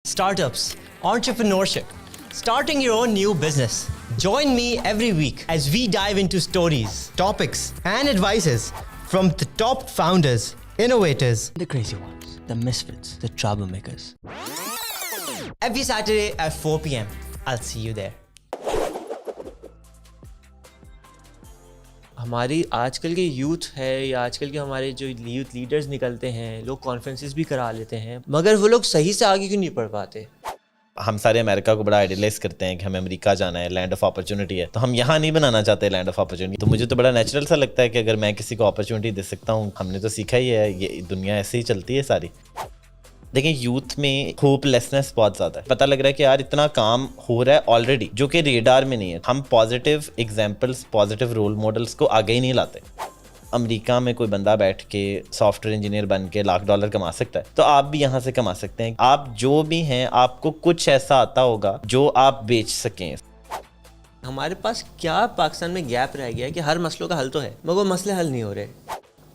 startups, entrepreneurship, starting your own new business. Join me every week as we dive into stories, topics, and advices from the top founders, innovators, the crazy ones, the misfits, the troublemakers. Every Saturday at 4 p.m. I'll see you there. ہماری آج کل کے youth ہے یا آج کل کے ہمارے جو یوتھ لیڈرز نکلتے ہیں, لوگ کانفرنسز بھی کرا لیتے ہیں, مگر وہ لوگ صحیح سے آگے کیوں نہیں پڑھ پاتے؟ ہم سارے امریکہ کو بڑا آئیڈیلائز کرتے ہیں کہ ہمیں امریکہ جانا ہے, لینڈ آف اپرچونٹی ہے, تو ہم یہاں نہیں بنانا چاہتے لینڈ آف اپرچونٹی. تو مجھے تو بڑا نیچرل سا لگتا ہے کہ اگر میں کسی کو اپرچونٹی دے سکتا ہوں, ہم نے تو سیکھا ہی ہے, یہ دنیا ایسے ہی چلتی ہے ساری. دیکھیں یوتھ میں ہوپ لیسنس بہت زیادہ ہے. پتہ لگ رہا ہے کہ یار اتنا کام ہو رہا ہے آلریڈی جو کہ ریڈار میں نہیں ہے. ہم positive examples, positive role models کو آگے ہی نہیں لاتے. امریکہ میں کوئی بندہ بیٹھ کے سافٹ ویئر انجینئر بن کے $1,00,000 کما سکتا ہے, تو آپ بھی یہاں سے کما سکتے ہیں. آپ جو بھی ہیں آپ کو کچھ ایسا آتا ہوگا جو آپ بیچ سکیں. ہمارے پاس کیا پاکستان میں گیپ رہ گیا ہے کہ ہر مسئلوں کا حل تو ہے مگر وہ مسئلے حل نہیں ہو رہے.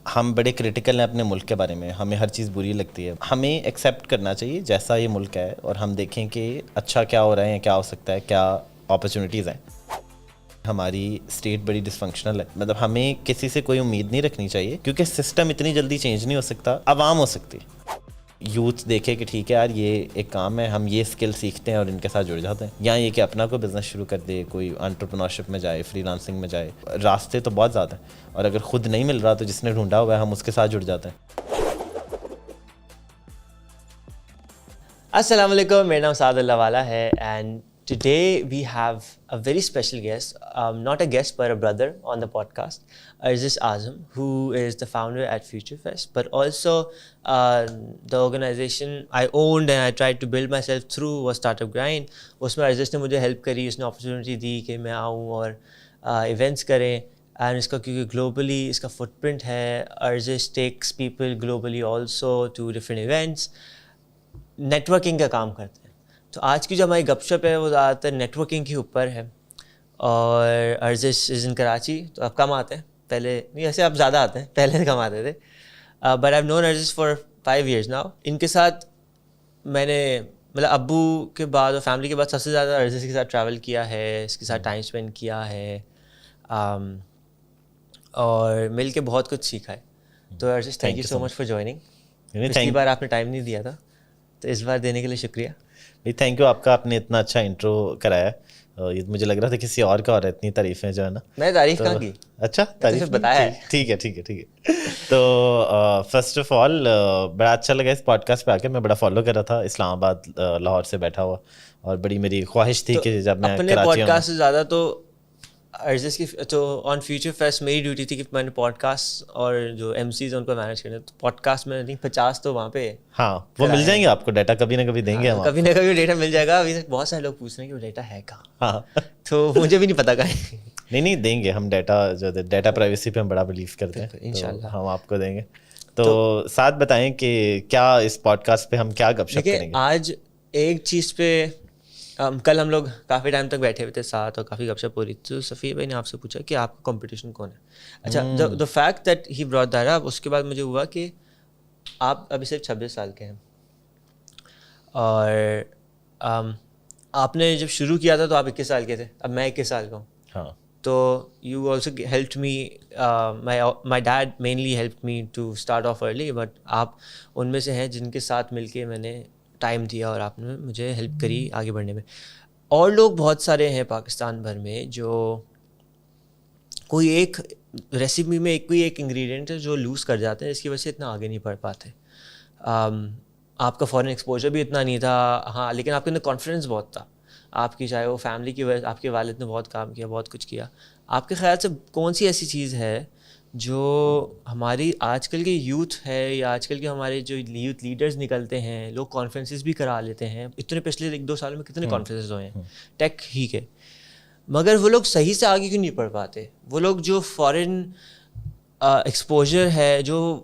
ہم بڑے کرٹیکل ہیں اپنے ملک کے بارے میں, ہمیں ہر چیز بری لگتی ہے. ہمیں ایکسیپٹ کرنا چاہیے جیسا یہ ملک ہے, اور ہم دیکھیں کہ اچھا کیا ہو رہا ہے, کیا ہو سکتا ہے, کیا اپرچونیٹیز ہیں. ہماری اسٹیٹ بڑی ڈسفنکشنل ہے, مطلب ہمیں کسی سے کوئی امید نہیں رکھنی چاہیے کیونکہ سسٹم اتنی جلدی چینج نہیں ہو سکتا, عوام ہو سکتی. یوتھ دیکھے کہ ٹھیک ہے یار یہ ایک کام ہے, ہم یہ اسکل سیکھتے ہیں اور ان کے ساتھ جڑ جاتے ہیں, یا یہ کہ اپنا کوئی بزنس شروع کر دے, کوئی انٹرپرینورشپ میں جائے, فری لانسنگ میں جائے. راستے تو بہت زیادہ ہیں, اور اگر خود نہیں مل رہا تو جس نے ڈھونڈا ہوا ہے ہم اس کے ساتھ جڑ جاتے ہیں. السلام علیکم, میرا نام سعد اللہ والا ہے and today we have a very special guest, not a guest but a brother on the podcast, Aziz Azam, who is the founder at FutureFest, but also the organization I owned and I tried to build myself through was Startup Grind. اس میں Aziz نے مجھے help کری, اس نے opportunity دی کہ میں آؤں اور events کریں, اینڈ اس کا کیونکہ گلوبلی اس کا فٹ پرنٹ ہے. Aziz takes people globally also to different events, networking کا کام کرتے ہیں. تو آج کی جو ہماری گپ شپ ہے وہ زیادہ تر نیٹورکنگ کے اوپر ہے. اور Aziz از ان کراچی, تو آپ کم آتے ہیں, پہلے نہیں ایسے آپ زیادہ آتے ہیں, پہلے کم آتے تھے. But I have known Aziz for 5 years now. ان کے ساتھ میں نے مطلب ابو کے بعد اور فیملی کے بعد سب سے زیادہ Aziz کے ساتھ ٹریول کیا ہے, اس کے ساتھ ٹائم اسپینڈ کیا ہے, اور مل کے بہت کچھ سیکھا ہے. تو Aziz thank you so much for joining. پچھلی بار آپ نے ٹائم نہیں دیا تھا, تو اس بار دینے کے لیے شکریہ. تھینک یو, آپ کا آپ نے اتنا اچھا انٹرو کرایا. یہ مجھے لگ رہا تھا کسی اور کا اور اتنی تعریفیں جو ہے نا. میں تعریف کہاں کی, اچھا تعریف بتایا ہے. ٹھیک ہے ٹھیک ہے ٹھیک ہے. تو فرسٹ آف آل بڑا اچھا لگا اس پوڈ کاسٹ پہ آ کے. میں بڑا فالو کر رہا تھا اسلام آباد لاہور سے بیٹھا ہوا, اور بڑی میری خواہش تھی کہ جب میں اپنے پوڈ کاسٹ سے زیادہ تو Aziz کی, تو آن فیوچر فیسٹ میری ڈیوٹی تھی کہ میں نے پوڈ کاسٹ اور جو ایم سیز ان کو مینیج کرنا. تو پوڈ کاسٹ میں 50 تو وہاں پہ, ہاں وہ مل جائیں گے آپ کو ڈیٹا, کبھی نہ کبھی دیں گے ہم, کبھی نہ کبھی ڈیٹا مل جائے گا. ابھی تک بہت سارے لوگ پوچھ رہے ہیں کہ وہ ڈیٹا ہے کہاں, ہاں تو مجھے بھی نہیں پتا کہاں. نہیں دیں گے ہم ڈیٹا, جو ڈیٹا پرائیویسی پہ ہم بڑا بلیو کرتے ہیں, انشاءاللہ ہم آپ کو دیں گے. تو ساتھ بتائیں کہ کیا اس پوڈ کاسٹ پہ ہم کیا گپ شپ کریں گے آج. ایک چیز پہ کل ہم لوگ کافی ٹائم تک بیٹھے ہوئے تھے ساتھ اور کافی گپ شپ ہو رہی تھی. تو صفیہ بھائی نے آپ سے پوچھا کہ آپ کا کمپٹیشن کون ہے. اچھا, the fact that he brought that up, اس کے بعد مجھے ہوا کہ آپ ابھی صرف 26 سال کے ہیں, اور آپ نے جب شروع کیا تھا تو آپ 21 سال کے تھے, اب میں 21 سال کا ہوں. ہاں, تو you also helped me, my dad mainly helped me to start off early, but آپ ان میں سے ہیں جن کے ساتھ مل کے میں نے ٹائم دیا اور آپ نے مجھے ہیلپ کری آگے بڑھنے میں. اور لوگ بہت سارے ہیں پاکستان بھر میں جو کوئی ایک ریسیپی میں کوئی ایک انگریڈینٹ ہے جو لوز کر جاتے ہیں, جس کی وجہ سے اتنا آگے نہیں بڑھ پاتے. آپ کا فورن ایکسپوجر بھی اتنا نہیں تھا, ہاں, لیکن آپ کے اندر کانفیڈنس بہت تھا. آپ کی چاہے وہ فیملی کی وجہ, آپ کے والد نے بہت کام کیا, بہت کچھ کیا. آپ کے خیال سے کون سی ایسی چیز ہے جو ہماری آج کل کے یوتھ ہے یا آج کل کے ہمارے جو یوتھ لیڈرز نکلتے ہیں, لوگ کانفرنسز بھی کرا لیتے ہیں, اتنے پچھلے 1-2 سالوں میں کتنے کانفرنسز ہوئے ہیں ٹیک ہی کے, مگر وہ لوگ صحیح سے آگے کیوں نہیں پڑھ پاتے؟ وہ لوگ جو فارن ایکسپوجر ہے, جو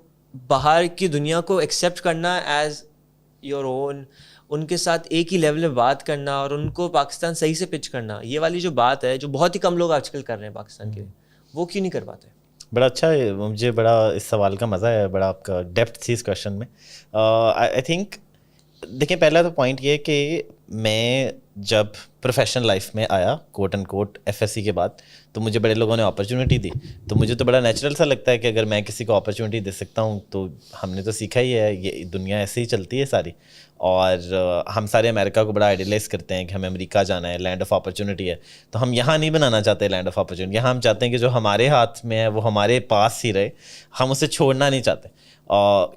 باہر کی دنیا کو ایکسیپٹ کرنا ایز یور اون, ان کے ساتھ ایک ہی لیول میں بات کرنا اور ان کو پاکستان صحیح سے پچ کرنا, یہ والی جو بات ہے جو بہت ہی کم لوگ آج کل کر رہے ہیں پاکستان کے, وہ کیوں نہیں کر پاتے؟ بڑا اچھا ہے, مجھے بڑا اس سوال کا مزہ ہے, بڑا آپ کا ڈیپتھ تھی اس کویشچن میں. آئی تھنک دیکھیں پہلا تو پوائنٹ یہ کہ میں جب پروفیشنل لائف میں آیا quote and quote F S C کے بعد تو مجھے بڑے لوگوں نے اپرچونیٹی دی, تو مجھے تو بڑا نیچرل سا لگتا ہے کہ اگر میں کسی کو اپرچونیٹی دے سکتا ہوں تو ہم نے تو سیکھا ہی ہے, یہ دنیا ایسے ہی چلتی ہے ساری. اور ہم سارے امریکہ کو بڑا آئیڈیلائز کرتے ہیں کہ ہمیں امریکہ جانا ہے, لینڈ آف اپرچونیٹی ہے, تو ہم یہاں نہیں بنانا چاہتے لینڈ آف اپرچونیٹی. یہاں ہم چاہتے ہیں کہ جو ہمارے ہاتھ میں ہے وہ ہمارے پاس ہی رہے, ہم اسے چھوڑنا نہیں چاہتے,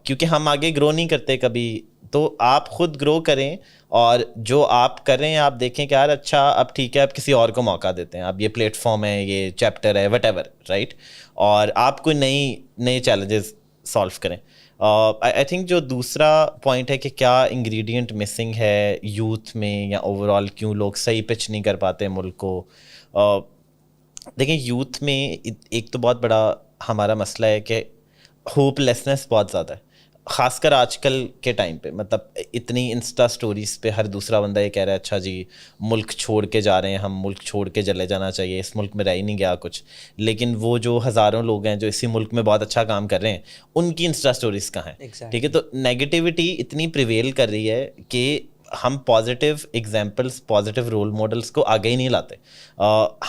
کیونکہ ہم آگے گرو نہیں کرتے کبھی. تو آپ خود گرو کریں اور جو آپ کر رہے ہیں آپ دیکھیں کہ یار اچھا اب ٹھیک ہے اب کسی اور کو موقع دیتے ہیں, اب یہ پلیٹ فارم ہے, یہ چیپٹر ہے, وٹ ایور, رائٹ, اور آپ کوئی نئے چیلنجز سالو کریں. آئی تھنک جو دوسرا پوائنٹ ہے کہ کیا انگریڈینٹ مسنگ ہے یوتھ میں یا اوور آل کیوں لوگ صحیح پچ نہیں کر پاتے ملک کو. دیکھیں یوتھ میں ایک تو بہت بڑا ہمارا مسئلہ ہے کہ ہوپ لیسنس بہت زیادہ ہے, خاص کر آج کل کے ٹائم پہ. مطلب اتنی انسٹا سٹوریز پہ ہر دوسرا بندہ یہ کہہ رہا ہے اچھا جی ملک چھوڑ کے جا رہے ہیں ہم, ملک چھوڑ کے چلے جانا چاہیے, اس ملک میں رہ ہی نہیں گیا کچھ. لیکن وہ جو ہزاروں لوگ ہیں جو اسی ملک میں بہت اچھا کام کر رہے ہیں ان کی انسٹا سٹوریز کہاں ہیں, ٹھیک ہے. تو نیگیٹیوٹی اتنی پریویل کر رہی ہے کہ ہم positive examples positive role models کو آگے ہی نہیں لاتے.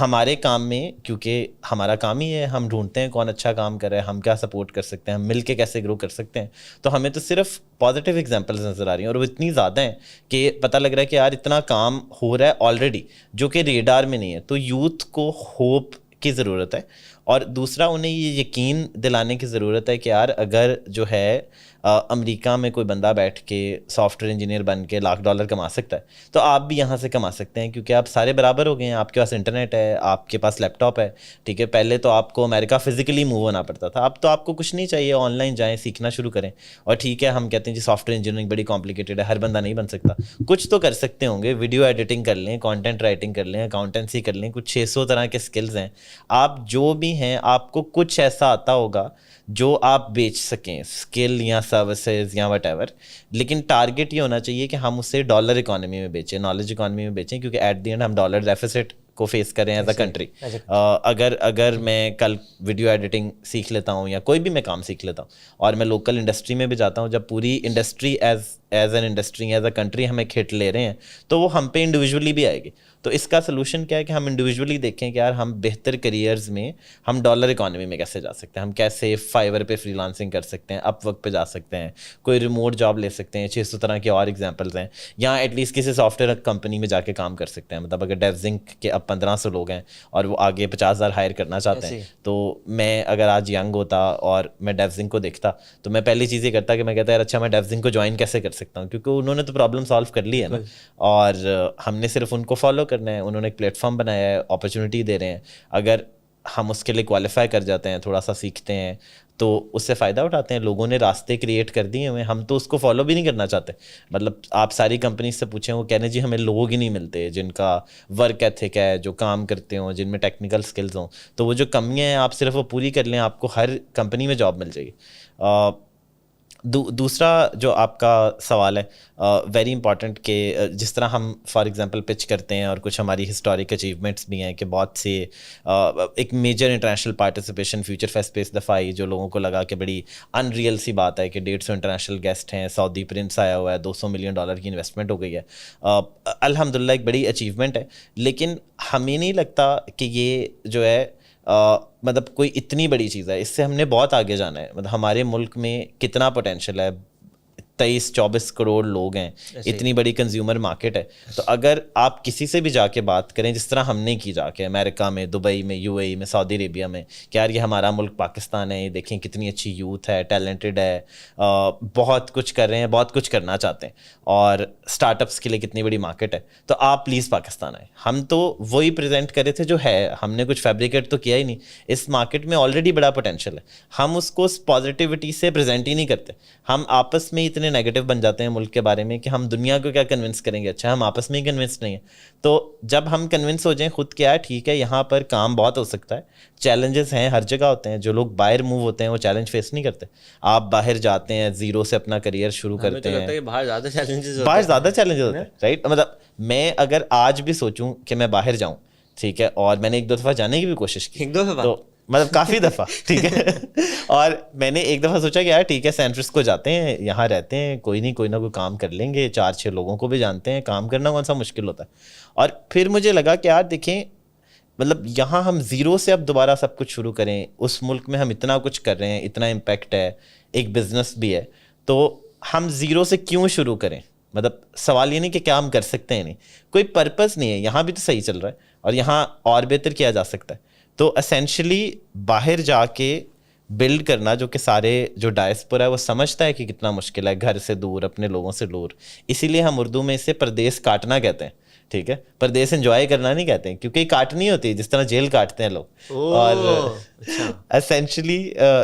ہمارے کام میں کیونکہ ہمارا کام ہی ہے, ہم ڈھونڈتے ہیں کون اچھا کام کر رہا ہے, ہم کیا سپورٹ کر سکتے ہیں, ہم مل کے کیسے گرو کر سکتے ہیں. تو ہمیں تو صرف پازیٹیو ایگزامپلس نظر آ رہی ہیں اور وہ اتنی زیادہ ہیں کہ پتہ لگ رہا ہے کہ یار اتنا کام ہو رہا ہے آلریڈی جو کہ ریڈار میں نہیں ہے. تو یوتھ کو ہوپ کی ضرورت ہے, اور دوسرا انہیں یہ یقین دلانے کی ضرورت ہے کہ یار اگر جو ہے امریکہ میں کوئی بندہ بیٹھ کے سافٹ ویئر انجینئر بن کے $1,00,000 کما سکتا ہے تو آپ بھی یہاں سے کما سکتے ہیں, کیونکہ آپ سارے برابر ہو گئے ہیں. آپ کے پاس انٹرنیٹ ہے, آپ کے پاس لیپ ٹاپ ہے, ٹھیک ہے. پہلے تو آپ کو امریکہ فزیکلی موو ہونا پڑتا تھا, اب تو آپ کو کچھ نہیں چاہیے, آن لائن جائیں سیکھنا شروع کریں. اور ٹھیک ہے ہم کہتے ہیں جی سافٹ ویئر انجینئرنگ بڑی کمپلیکیٹڈ ہے, ہر بندہ نہیں بن سکتا, کچھ تو کر سکتے ہوں گے. ویڈیو ایڈیٹنگ کر لیں, کانٹینٹ رائٹنگ کر لیں, اکاؤنٹنسی کر لیں, کچھ 600 طرح کے اسکلز ہیں. آپ جو بھی ہیں آپ کو کچھ ایسا آتا ہوگا جو آپ بیچ سکیں, اسکل یا سروسز یا وٹ ایور. لیکن ٹارگیٹ یہ ہونا چاہیے کہ ہم اسے ڈالر اکانومی میں بیچیں, نالج اکانومی میں بیچیں, کیونکہ ایٹ دی اینڈ ہم ڈالر ڈیفیسٹ کو فیس کریں ایز اے کنٹری. اگر میں کل ویڈیو ایڈیٹنگ سیکھ لیتا ہوں یا کوئی بھی میں کام سیکھ لیتا ہوں اور میں لوکل انڈسٹری میں بھی جاتا ہوں, جب پوری industry as an industry as a country ہمیں کھٹ لے رہے ہیں تو وہ ہم پہ انڈیویجولی بھی آئے گی. تو اس کا سلوشن کیا ہے کہ ہم انڈیویجولی دیکھیں کہ یار ہم بہتر کریئرز میں ہم ڈالر اکانومی میں کیسے جا سکتے ہیں, ہم کیسے فائیور پہ فری لانسنگ کر سکتے ہیں, اپ ورک پہ جا سکتے ہیں, کوئی ریموٹ جاب لے سکتے ہیں, 600 طرح کے اور ایگزامپلز ہیں, یا ایٹ لیسٹ کسی سافٹ ویئر کمپنی میں جا کے کام کر سکتے ہیں. مطلب اگر ڈیوزنک کے اب 1500 لوگ ہیں اور وہ آگے 50,000 ہائر کرنا چاہتے ہیں, تو میں اگر آج ینگ ہوتا اور میں ڈیوزنک کو دیکھتا تو میں پہلی چیز یہ کرتا کہ میں کہتا یار اچھا میں ڈیوزنک کو جوائن کیسے کر سکتا ہوں, کیونکہ انہوں نے تو پرابلم سالو کر لی ہے نا, اور ہم نے صرف ان کو فالو کرنا ہے. انہوں نے ایک پلیٹ فارم بنایا ہے, اپرچونیٹی دے رہے ہیں, اگر ہم اس کے لیے کوالیفائی کر جاتے ہیں, تھوڑا سا سیکھتے ہیں تو اس سے فائدہ اٹھاتے ہیں. لوگوں نے راستے کریٹ کر دیے ہوئے, ہم تو اس کو فالو بھی نہیں کرنا چاہتے. مطلب آپ ساری کمپنیز سے پوچھیں, وہ کہنے جی ہمیں لوگ ہی نہیں ملتے جن کا ورک ایتھک ہے, جو کام کرتے ہوں, جن میں ٹیکنیکل سکلز ہوں. تو وہ جو کمیاں ہیں آپ صرف وہ پوری کر لیں, آپ کو ہر کمپنی میں جاب مل جائے گی. دوسرا جو آپ کا سوال ہے ویری امپورٹنٹ کہ جس طرح ہم فار ایگزامپل پچ کرتے ہیں اور کچھ ہماری ہسٹورک اچیومنٹس بھی ہیں کہ بہت سے ایک major international participation future fest پہ اس دفعہ آئی, جو لوگوں کو لگا کہ بڑی ان ریئل سی بات ہے کہ 150 انٹرنیشنل گیسٹ ہیں, سعودی پرنس آیا ہوا ہے, $200 ملین کی انویسٹمنٹ ہو گئی ہے. الحمدللہ ایک بڑی اچیومنٹ ہے, لیکن ہمیں نہیں لگتا کہ یہ جو ہے مطلب کوئی اتنی بڑی چیز ہے. اس سے ہم نے بہت آگے جانا ہے. مطلب ہمارے ملک میں کتنا پوٹینشیل ہے, 23-24 کروڑ لوگ ہیں, اتنی بڑی کنزیومر مارکیٹ ہے. تو اگر آپ کسی سے بھی جا کے بات کریں جس طرح ہم نے کی جا کے امریکہ میں, دبئی میں, UAE میں, سعودی عربیہ میں, کہ یار یہ ہمارا ملک پاکستان ہے, دیکھیں کتنی اچھی یوتھ ہے, ٹیلنٹڈ ہے, بہت کچھ کر رہے ہیں, بہت کچھ کرنا چاہتے ہیں, اور اسٹارٹ اپس کے لیے کتنی بڑی مارکیٹ ہے, تو آپ پلیز پاکستان آئیں. ہم تو وہی پریزنٹ کرے تھے جو ہے, ہم نے کچھ فیبریکیٹ تو کیا ہی نہیں. اس مارکیٹ میں آلریڈی بڑا پوٹینشیل ہے, ہم اس کو پازیٹیوٹی سے پریزنٹ ہی نہیں کرتے. ہم آپس میں اتنے نیگیٹو بن جاتے ہیں ملک کے بارے میں کہ ہم دنیا کو کیا کنونس کریں گے. اچھا ہم آپس میں ہی کنونس نہیں ہیں. تو جب ہم کنونس ہو جائیں خود, کیا ہے ٹھیک ہے یہاں پر کام بہت ہو سکتا ہے, چیلنجز ہیں ہر جگہ ہوتے ہیں. جو لوگ باہر موو ہوتے ہیں وہ چیلنج فیس نہیں کرتے. آپ باہر جاتے ہیں, زیرو سے اپنا کریئر شروع کرتے ہیں, باہر زیادہ چیلنجز ہوتے ہیں, رائٹ. مطلب میں اگر آج بھی سوچوں کہ میں باہر جاؤں, ٹھیک ہے, اور میں نے 1-2 دفعہ جانے کی بھی کوشش کی, تو مطلب کافی دفعہ, ٹھیک ہے. اور میں نے ایک دفعہ سوچا کہ یار ٹھیک ہے سین فرانسسکو جاتے ہیں, یہاں رہتے ہیں, کوئی نہیں کوئی نہ کوئی کام کر لیں گے, 4-6 لوگوں کو بھی جانتے ہیں, کام کرنا کون سا مشکل ہوتا ہے. اور پھر مجھے لگا کہ یار دیکھیں مطلب یہاں ہم زیرو سے اب دوبارہ سب کچھ شروع کریں, اس ملک میں ہم اتنا کچھ کر رہے ہیں, اتنا امپیکٹ ہے, ایک بزنس بھی ہے, تو ہم زیرو سے کیوں شروع کریں. مطلب سوال یہ نہیں کہ کیا ہم کر سکتے ہیں, نہیں, کوئی پرپز نہیں ہے, یہاں بھی تو صحیح چل رہا ہے اور یہاں اور بہتر کیا جا سکتا ہے. تو اسینشلی باہر جا کے بلڈ کرنا, جو کہ سارے جو ڈائسپورا ہے وہ سمجھتا ہے کہ کتنا مشکل ہے, گھر سے دور, اپنے لوگوں سے دور, اسی لیے ہم اردو میں اسے پردیس کاٹنا کہتے ہیں, ٹھیک ہے, پردیس انجوائے کرنا نہیں کہتے ہیں, کیونکہ یہ کاٹنی ہوتی ہے جس طرح جیل کاٹتے ہیں لوگ, اور اسینشلی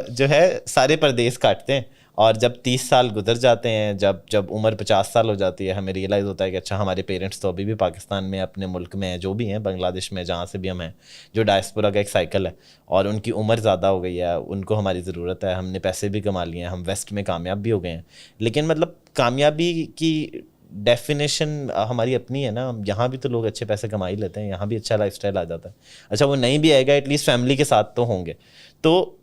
جو ہے سارے پردیس کاٹتے ہیں. اور جب 30 سال گزر جاتے ہیں, جب عمر 50 سال ہو جاتی ہے, ہمیں ریئلائز ہوتا ہے کہ اچھا ہمارے پیرنٹس تو ابھی بھی پاکستان میں, اپنے ملک میں جو بھی ہیں, بنگلہ دیش میں, جہاں سے بھی ہم ہیں, جو ڈائسپورا کا ایک سائیکل ہے, اور ان کی عمر زیادہ ہو گئی ہے, ان کو ہماری ضرورت ہے, ہم نے پیسے بھی کما لیے ہیں, ہم ویسٹ میں کامیاب بھی ہو گئے ہیں, لیکن مطلب کامیابی کی ڈیفینیشن ہماری اپنی ہے نا. یہاں بھی تو لوگ اچھے پیسے کما ہی لیتے ہیں, یہاں بھی اچھا لائف اسٹائل آ جاتا ہے. اچھا وہ نہیں بھی آئے گا, ایٹ لیسٹ فیملی کے ساتھ تو ہوں گے. تو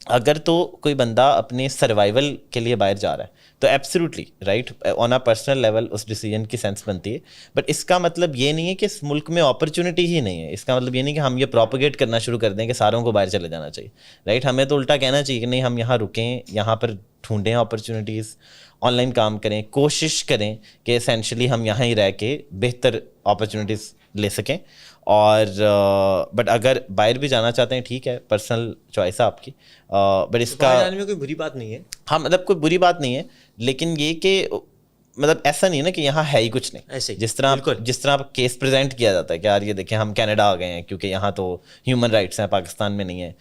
اگر تو کوئی بندہ اپنے سروائیول کے لیے باہر جا رہا ہے تو absolutely right, on a personal level اس ڈیسیجن کی سینس بنتی ہے, بٹ اس کا مطلب یہ نہیں ہے کہ اس ملک میں اپرچونٹی ہی نہیں ہے. اس کا مطلب یہ نہیں کہ ہم یہ پروپیگیٹ کرنا شروع کر دیں کہ ساروں کو باہر چلے جانا چاہیے, رائٹ. ہمیں تو الٹا کہنا چاہیے کہ نہیں, ہم یہاں رکیں, یہاں پر ڈھونڈیں اپرچونیٹیز, آن لائن کام کریں, کوشش کریں کہ اسینشلی ہم یہاں ہی رہ کے بہتر اپرچونیٹیز لے سکیں. اور بٹ اگر باہر بھی جانا چاہتے ہیں ٹھیک ہے, پرسنل چوائس ہے آپ کی, بٹ اس کا جانے میں کوئی بری بات نہیں ہے. ہاں مطلب کوئی بری بات نہیں ہے, لیکن یہ کہ مطلب ایسا نہیں ہے نا کہ یہاں ہے ہی کچھ نہیں. ایسے جس طرح کیس پریزنٹ کیا جاتا ہے کہ یار یہ دیکھیں ہم کینیڈا آ گئے ہیں کیونکہ یہاں تو ہیومن رائٹس ہیں, پاکستان میں نہیں ہے.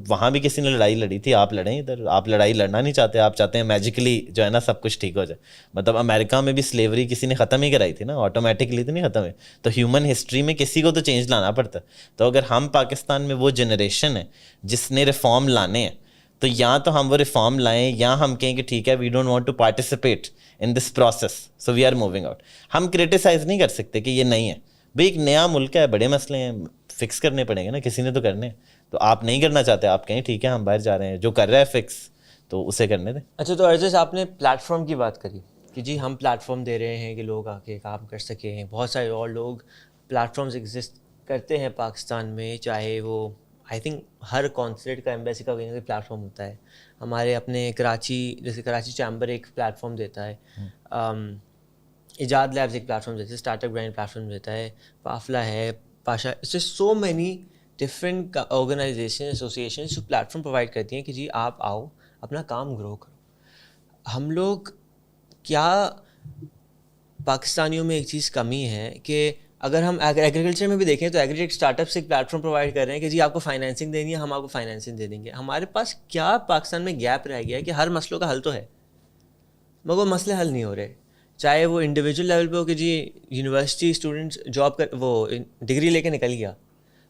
وہاں بھی کسی نے لڑائی لڑی تھی, آپ لڑیں ادھر, آپ لڑائی لڑنا نہیں چاہتے, آپ چاہتے ہیں میجیکلی جو ہے نا سب کچھ ٹھیک ہو جائے. مطلب امریکہ میں بھی سلیوری کسی نے ختم ہی کرائی تھی نا, آٹومیٹکلی تو نہیں ختم ہے. تو ہیومن ہسٹری میں کسی کو تو چینج لانا پڑتا ہے. تو اگر ہم پاکستان میں وہ جنریشن ہے جس نے ریفارم لانے ہیں, تو یا تو ہم وہ ریفارم لائیں, یا ہم کہیں کہ ٹھیک ہے we don't want to participate in this process so we are moving out. ہم کرٹیسائز نہیں کر سکتے کہ یہ نہیں ہے بھائی, ایک نیا ملک ہے, بڑے مسئلے ہیں, فکس کرنے پڑیں گے نا, کسی نے تو کرنے ہیں. تو آپ نہیں کرنا چاہتے, آپ کہیں ٹھیک ہے ہم باہر جا رہے ہیں, جو کر رہا ہے فکس تو اسے کرنے دیں. اچھا, تو ارجس آپ نے پلیٹ فارم کی بات کری کہ جی ہم پلیٹ فارم دے رہے ہیں کہ لوگ آ کے کام کر سکیں. بہت سارے اور لوگ پلیٹ فارمز ایگزسٹ کرتے ہیں پاکستان میں, چاہے وہ آئی تھنک ہر کانسلیٹ کا, ایمبیسی کا کوئی نہ کوئی پلیٹ فارم ہوتا ہے. ہمارے اپنے کراچی, جیسے کراچی چیمبر ایک پلیٹ فارم دیتا ہے, ایجاد لیبز ایک پلیٹ فارم دیتا ہے, startup grind platform دیتا ہے, قافلہ ہے, پاشا, اس سے so many different organisation association جو پلیٹ فارم پرووائڈ کرتی ہیں کہ جی آپ آؤ اپنا کام گرو کرو. ہم لوگ کیا پاکستانیوں میں ایک چیز کمی ہے کہ اگر ہم ایگریکلچر میں بھی دیکھیں تو ایگری اسٹارٹ اپ سے ایک پلیٹ فارم پرووائڈ کر رہے ہیں کہ جی آپ کو فائنینسنگ دینی ہے, ہم آپ کو فائنینسنگ دے دیں گے. ہمارے پاس کیا پاکستان میں گیپ رہ گیا ہے کہ ہر مسئلوں کا حل تو ہے مگر وہ مسئلے حل نہیں ہو رہے, چاہے وہ انڈیویجول لیول پہ ہو کہ جی یونیورسٹی اسٹوڈنٹس جاب کر وہ ڈگری لے کے نکل گیا,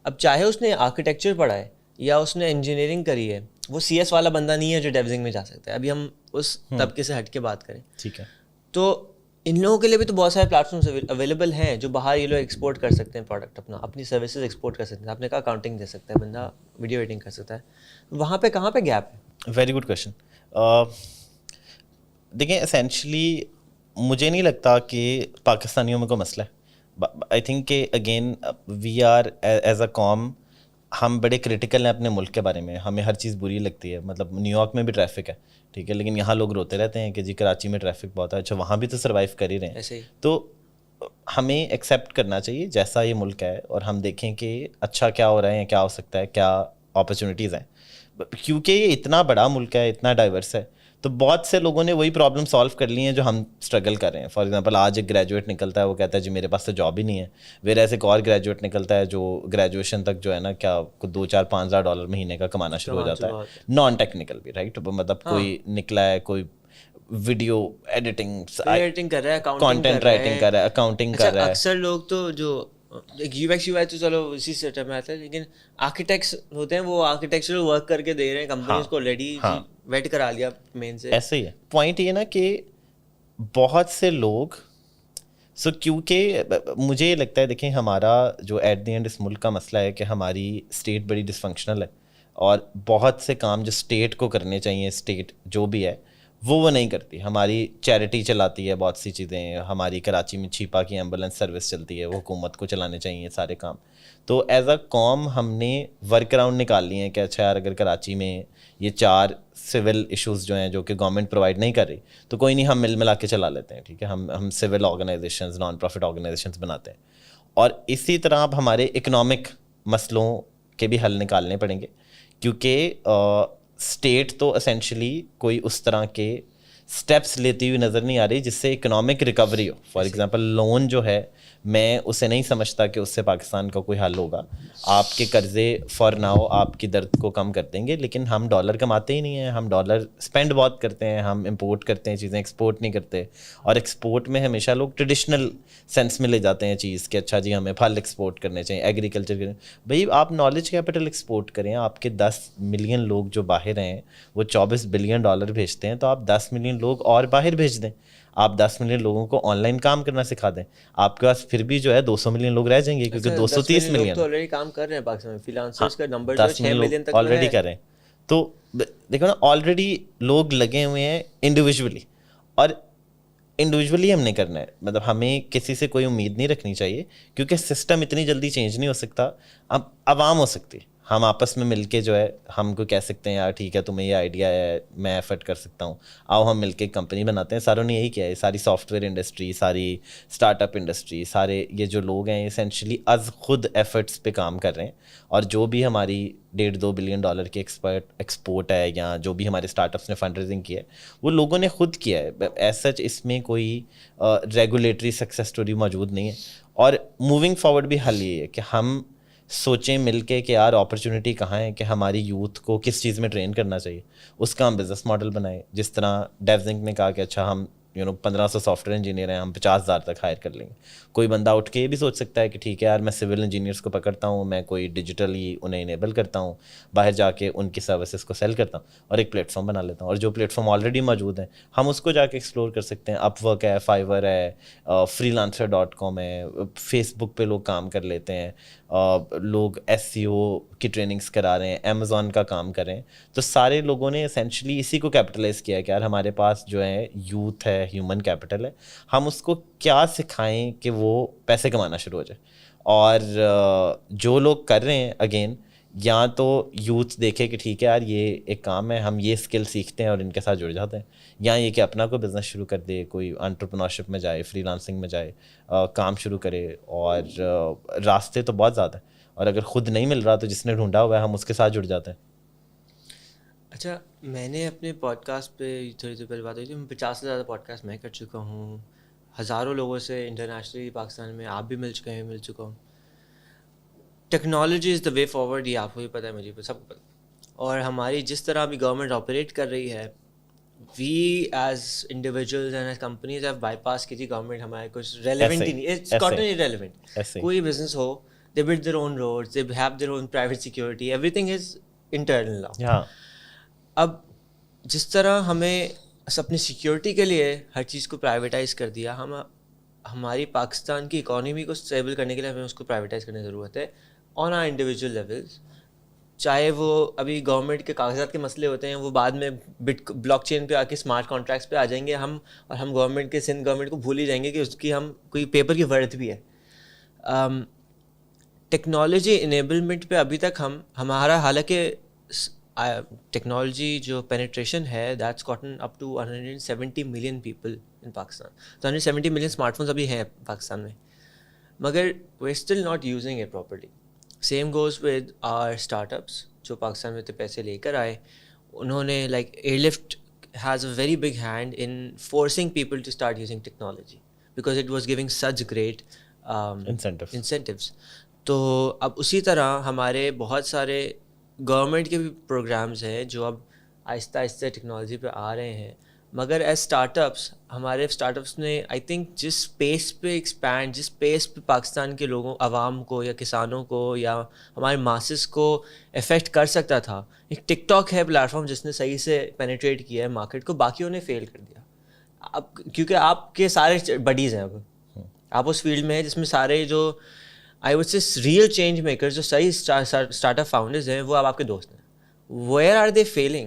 اب چاہے اس نے آرکیٹیکچر پڑھا ہے یا اس نے انجینئرنگ کری ہے, وہ سی ایس والا بندہ نہیں ہے جو ڈیوزنگ میں جا سکتا ہے. ابھی ہم اس طبقے سے ہٹ کے بات کریں, ٹھیک ہے, تو ان لوگوں کے لیے بھی تو بہت سارے پلیٹ فارمس اویلیبل ہیں جو باہر یہ لوگ ایکسپورٹ کر سکتے ہیں پروڈکٹ اپنا, اپنی سروسز ایکسپورٹ کر سکتے ہیں. آپ نے کہا اکاؤنٹنگ دے سکتا ہے بندہ, ویڈیو ایڈیٹنگ کر سکتا ہے, وہاں پہ کہاں پہ گیپ ہے؟ Very good question. دیکھیں اسینشلی مجھے نہیں لگتا کہ پاکستانیوں میں کوئی مسئلہ ہے. آئی تھنک کہ again we are as a قوم ہم بڑے کرٹیکل ہیں اپنے ملک کے بارے میں, ہمیں ہر چیز بری لگتی ہے. مطلب نیو یارک میں بھی ٹریفک ہے ٹھیک ہے, لیکن یہاں لوگ روتے رہتے ہیں کہ جی کراچی میں ٹریفک بہت ہے. اچھا وہاں بھی تو سروائیو کر ہی رہے ہیں. تو ہمیں ایکسیپٹ کرنا چاہیے جیسا یہ ملک ہے, اور ہم دیکھیں کہ اچھا کیا ہو رہا ہے, کیا ہو سکتا ہے, کیا اپرچونیٹیز ہیں. کیونکہ یہ اتنا بڑا ملک ہے, اتنا ڈائیورس ہے, تو بہت سے لوگوں نے وہی پرابلم سالو کر لی ہیں جو ہم اسٹرگل کر رہے ہیں. فار ایگزامپل آج ایک گریجویٹ نکلتا ہے, وہ کہتا ہے جی میرے پاس تو جاب ہی نہیں ہے. ویئرایز ایک اور گریجویٹ نکلتا ہے جو گریجویشن تک جو ہے نا کیا $2,000-5,000 مہینے کا کمانا شروع ہو جاتا ہے, نان ٹیکنیکل بھی رائٹ. مطلب کوئی نکلا ہے, کوئی ویڈیو ایڈیٹنگ کر رہا ہے, کانٹینٹ رائٹنگ کر رہا ہے, اکاؤنٹنگ کر رہا ہے. اکثر لوگ تو جو یو ایکس یو آئی تو چلو اسی سیٹ اپ میں آتا ہے, لیکن آرکیٹیکٹس ہوتے ہیں وہ آرکیٹیکچرل ورک کر کے دے رہے ہیں کمپنیز کو آلریڈی, ویٹ کرا لیا مین سے. ایسے ہی ہے. پوائنٹ یہ نا کہ بہت سے لوگ کیونکہ مجھے یہ لگتا ہے دیکھیں ہمارا جو ایٹ دی اینڈ اس ملک کا مسئلہ ہے کہ ہماری اسٹیٹ بڑی ڈسفنکشنل ہے. اور بہت سے کام جو اسٹیٹ کو کرنے چاہیے, اسٹیٹ جو بھی ہے وہ نہیں کرتی. ہماری چیریٹی چلاتی ہے بہت سی چیزیں, ہماری کراچی میں چھیپا کی ایمبولینس سروس چلتی ہے, وہ حکومت کو چلانے چاہیے سارے کام. تو ایز اے قوم ہم نے ورک اراؤنڈ نکال لیے ہیں کہ اچھا یار اگر کراچی میں یہ 4 سول ایشوز جو ہیں جو کہ گورنمنٹ پرووائڈ نہیں کر رہی تو کوئی نہیں, ہم مل ملا کے چلا لیتے ہیں, ٹھیک ہے, ہم civil organizations, non profit organizations بناتے ہیں. اور اسی طرح اب ہمارے اکنامک مسئلوں کے بھی حل نکالنے پڑیں گے, کیونکہ اسٹیٹ تو اسینشلی کوئی اس طرح کے اسٹیپس لیتی ہوئی نظر نہیں آ رہی جس سے economic recovery who. For example loan جو ہے, میں اسے نہیں سمجھتا کہ اس سے پاکستان کا کوئی حل ہوگا. آپ کے قرضے فار ناؤ آپ کی درد کو کم کر دیں گے, لیکن ہم ڈالر کماتے ہی نہیں ہیں, ہم ڈالر اسپینڈ بہت کرتے ہیں, ہم امپورٹ کرتے ہیں چیزیں, ایکسپورٹ نہیں کرتے. اور ایکسپورٹ میں ہمیشہ لوگ ٹریڈیشنل سینس میں لے جاتے ہیں چیز کہ اچھا جی ہمیں پھل ایکسپورٹ کرنے چاہیے, ایگریکلچر کریں. بھائی آپ نالج کیپٹل ایکسپورٹ کریں. آپ کے 10 ملین لوگ جو باہر ہیں وہ $24 بلین بھیجتے ہیں, تو آپ 10 ملین لوگ اور باہر بھیج دیں. آپ 10 ملین لوگوں کو آن لائن کام کرنا سکھا دیں, آپ کے پاس پھر بھی جو ہے 200 ملین لوگ رہ جائیں گے, کیونکہ 230 ملین تو آلریڈی کام کر رہے ہیں پاکستان میں. فری لانسرز کا نمبر 10 ملین تک آلریڈی کر رہے ہیں. تو دیکھو نا, آلریڈی لوگ لگے ہوئے ہیں انڈیویجولی, اور انڈیویجولی ہم نے کرنا ہے. مطلب ہمیں کسی سے کوئی امید نہیں رکھنی چاہیے, کیونکہ سسٹم اتنی جلدی چینج نہیں ہو سکتا. اب عوام ہو سکتی, ہم آپس میں مل کے جو ہے ہم کو کہہ سکتے ہیں یار ٹھیک ہے تمہیں یہ آئیڈیا ہے, میں ایفرٹ کر سکتا ہوں, آؤ ہم مل کے ایک کمپنی بناتے ہیں. ساروں نے یہی کیا ہے, ساری سافٹ ویئر انڈسٹری, ساری اسٹارٹ اپ انڈسٹری, سارے یہ جو لوگ ہیں اسینشلی از خود ایفرٹس پہ کام کر رہے ہیں. اور جو بھی ہماری $1.5-2 بلین کی ایکسپورٹ ہے, یا جو بھی ہمارے اسٹارٹ اپس نے فنڈ ریزنگ کی ہے, وہ لوگوں نے خود کیا ہے. ایز سچ اس میں کوئی ریگولیٹری سکسیس اسٹوری موجود نہیں ہے. اور موونگ فارورڈ بھی حل یہ ہے کہ ہم سوچیں مل کے کہ یار اپرچونٹی کہاں ہے, کہ ہماری یوتھ کو کس چیز میں ٹرین کرنا چاہیے, اس کا ہم بزنس ماڈل بنائیں. جس طرح ڈیوزنک نے کہا کہ اچھا ہم 1500 سافٹ ویئر انجینئر ہیں, ہم 50,000 تک ہائر کر لیں گے. کوئی بندہ اٹھ کے یہ بھی سوچ سکتا ہے کہ ٹھیک ہے یار میں سول انجینئرس کو پکڑتا ہوں, میں کوئی ڈیجیٹلی انہیں انیبل کرتا ہوں, باہر جا کے ان کی سروسز کو سیل کرتا ہوں اور ایک پلیٹ فارم بنا لیتا ہوں. اور جو پلیٹ فارم آلریڈی موجود ہیں ہم اس کو جا کے ایکسپلور کر سکتے ہیں. اپ ورک ہے, فائیور ہے, freelancer.com ہے, فیس بک پہ لوگ کام کر لیتے ہیں, لوگ SEO کی ٹریننگس کرا رہے ہیں, امیزون کا کام کر رہے ہیں. تو سارے لوگوں نے اسینشلی اسی کو کیپٹلائز کیا ہے کہ یار ہمارے پاس جو ہے یوتھ ہے, ہیومن کیپٹل ہے, ہم اس کو کیا سکھائیں کہ وہ پیسے کمانا شروع ہو جائے. اور جو لوگ کر رہے ہیں اگین, یا تو یوتھ دیکھے کہ ٹھیک ہے یار یہ ایک کام ہے, ہم یہ اسکل سیکھتے ہیں اور ان کے ساتھ جڑ جاتے ہیں, یا یہ کہ اپنا کوئی بزنس شروع کر دے, کوئی انٹرپرنورشپ میں جائے, فری لانسنگ میں جائے, کام شروع کرے. اور راستے تو بہت زیادہ ہیں, اور اگر خود نہیں مل رہا تو جس نے ڈھونڈا ہوا ہے ہم اس کے ساتھ جڑ جاتے ہیں. اچھا, میں نے اپنے پوڈ کاسٹ پہ تھوڑی دیر پہلے بات ہوئی تھی, 50 سے زیادہ پوڈ کاسٹ میں کر چکا ہوں, ہزاروں لوگوں سے انٹرنیشنلی پاکستان میں آپ بھی مل چکے ہیں, مل چکا ہوں. Technology is the way forward, یہ آپ کو بھی پتہ ہے, مجھے سب کو پتہ. اور ہماری جس طرح ابھی گورنمنٹ آپریٹ کر رہی ہے, we as individuals and as companies have bypass کی تھی گورنمنٹ, ہمارے کچھ ریلیونٹ ہی نہیں, اٹس گاٹن irrelevant. کوئی بزنس ہو, they build their own roads, they have their own private security, everything is internal now. اب جس طرح ہمیں اپنی سیکیورٹی کے لیے ہر چیز کو پرائیویٹائز کر دیا, ہماری پاکستان کی اکانومی کو اسٹیبل کرنے کے لیے ہمیں اس کو پرائیویٹائز کرنے کی ضرورت ہے آن آر انڈیویجول لیولز. چاہے وہ ابھی گورنمنٹ کے کاغذات کے مسئلے ہوتے ہیں, وہ بعد میں بلاک چین پہ آ کے اسمارٹ کانٹریکٹس پہ آ جائیں گے ہم, اور ہم گورنمنٹ کے سندھ گورنمنٹ کو بھول ہی جائیں گے کہ اس کی ہم کوئی پیپر کی ورتھ بھی ہے. ٹیکنالوجی انیبلمنٹ پہ ابھی تک ہمارا, حالانکہ ٹیکنالوجی جو پینیٹریشن ہے that's gotten up to 170 million people in Pakistan. تو 170 ملین اسمارٹ فونس ابھی ہیں پاکستان میں, مگر we are still not using it properly. Same goes with our startups جو پاکستان میں تو پیسے لے کر آئے, انہوں نے like Airlift has a very big hand in forcing people to start using technology because it was giving such great incentives. تو اب اسی طرح ہمارے بہت سارے گورنمنٹ کے بھی پروگرامز ہیں جو اب آہستہ آہستہ ٹیکنالوجی پہ آ رہے ہیں, مگر ایز اسٹارٹ اپس ہمارے اسٹارٹ اپس نے آئی تھنک جس پیس پہ ایکسپینڈ, جس پیس پہ پاکستان کے لوگوں, عوام کو یا کسانوں کو یا ہمارے ماسز کو افیکٹ کر سکتا تھا, ایک ٹک ٹاک ہے پلیٹفارم جس نے صحیح سے پینیٹریٹ کیا ہے مارکیٹ کو, باقیوں نے فیل کر دیا. اب کیونکہ آپ کے سارے بڈیز ہیں, اب آپ اس فیلڈ میں ہیں جس میں سارے جو I would say real change makers, جو صحیح اسٹارٹ اپ فاؤنڈرز ہیں, وہ اب آپ کے دوست ہیں. where are they failing?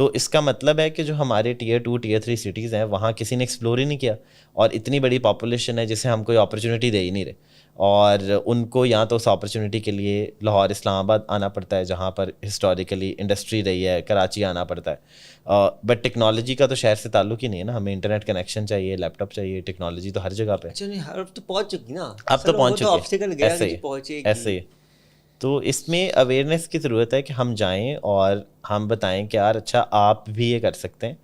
تو اس کا مطلب ہے کہ جو ہمارے Tier 2 Tier 3 سٹیز ہیں وہاں کسی نے ایکسپلور ہی نہیں کیا, اور اتنی بڑی پاپولیشن ہے جسے ہم کوئی اپرچونیٹی دے ہی نہیں رہے, اور ان کو یا تو اس اپرچونیٹی کے لیے لاہور اسلام آباد آنا پڑتا ہے جہاں پر ہسٹوریکلی انڈسٹری رہی ہے, کراچی آنا پڑتا ہے, بٹ ٹیکنالوجی کا تو شہر سے تعلق ہی نہیں ہے نا, ہمیں انٹرنیٹ کنیکشن چاہیے, لیپ ٹاپ چاہیے, ٹیکنالوجی تو ہر جگہ پہ. اچھا نہیں, ہر تو پہنچ چکی نا, اب تو پہنچ چکی ہے, ایسے ہی. تو اس میں اویئرنیس کی ضرورت ہے کہ ہم جائیں اور ہم بتائیں کہ یار اچھا آپ بھی یہ کر سکتے ہیں,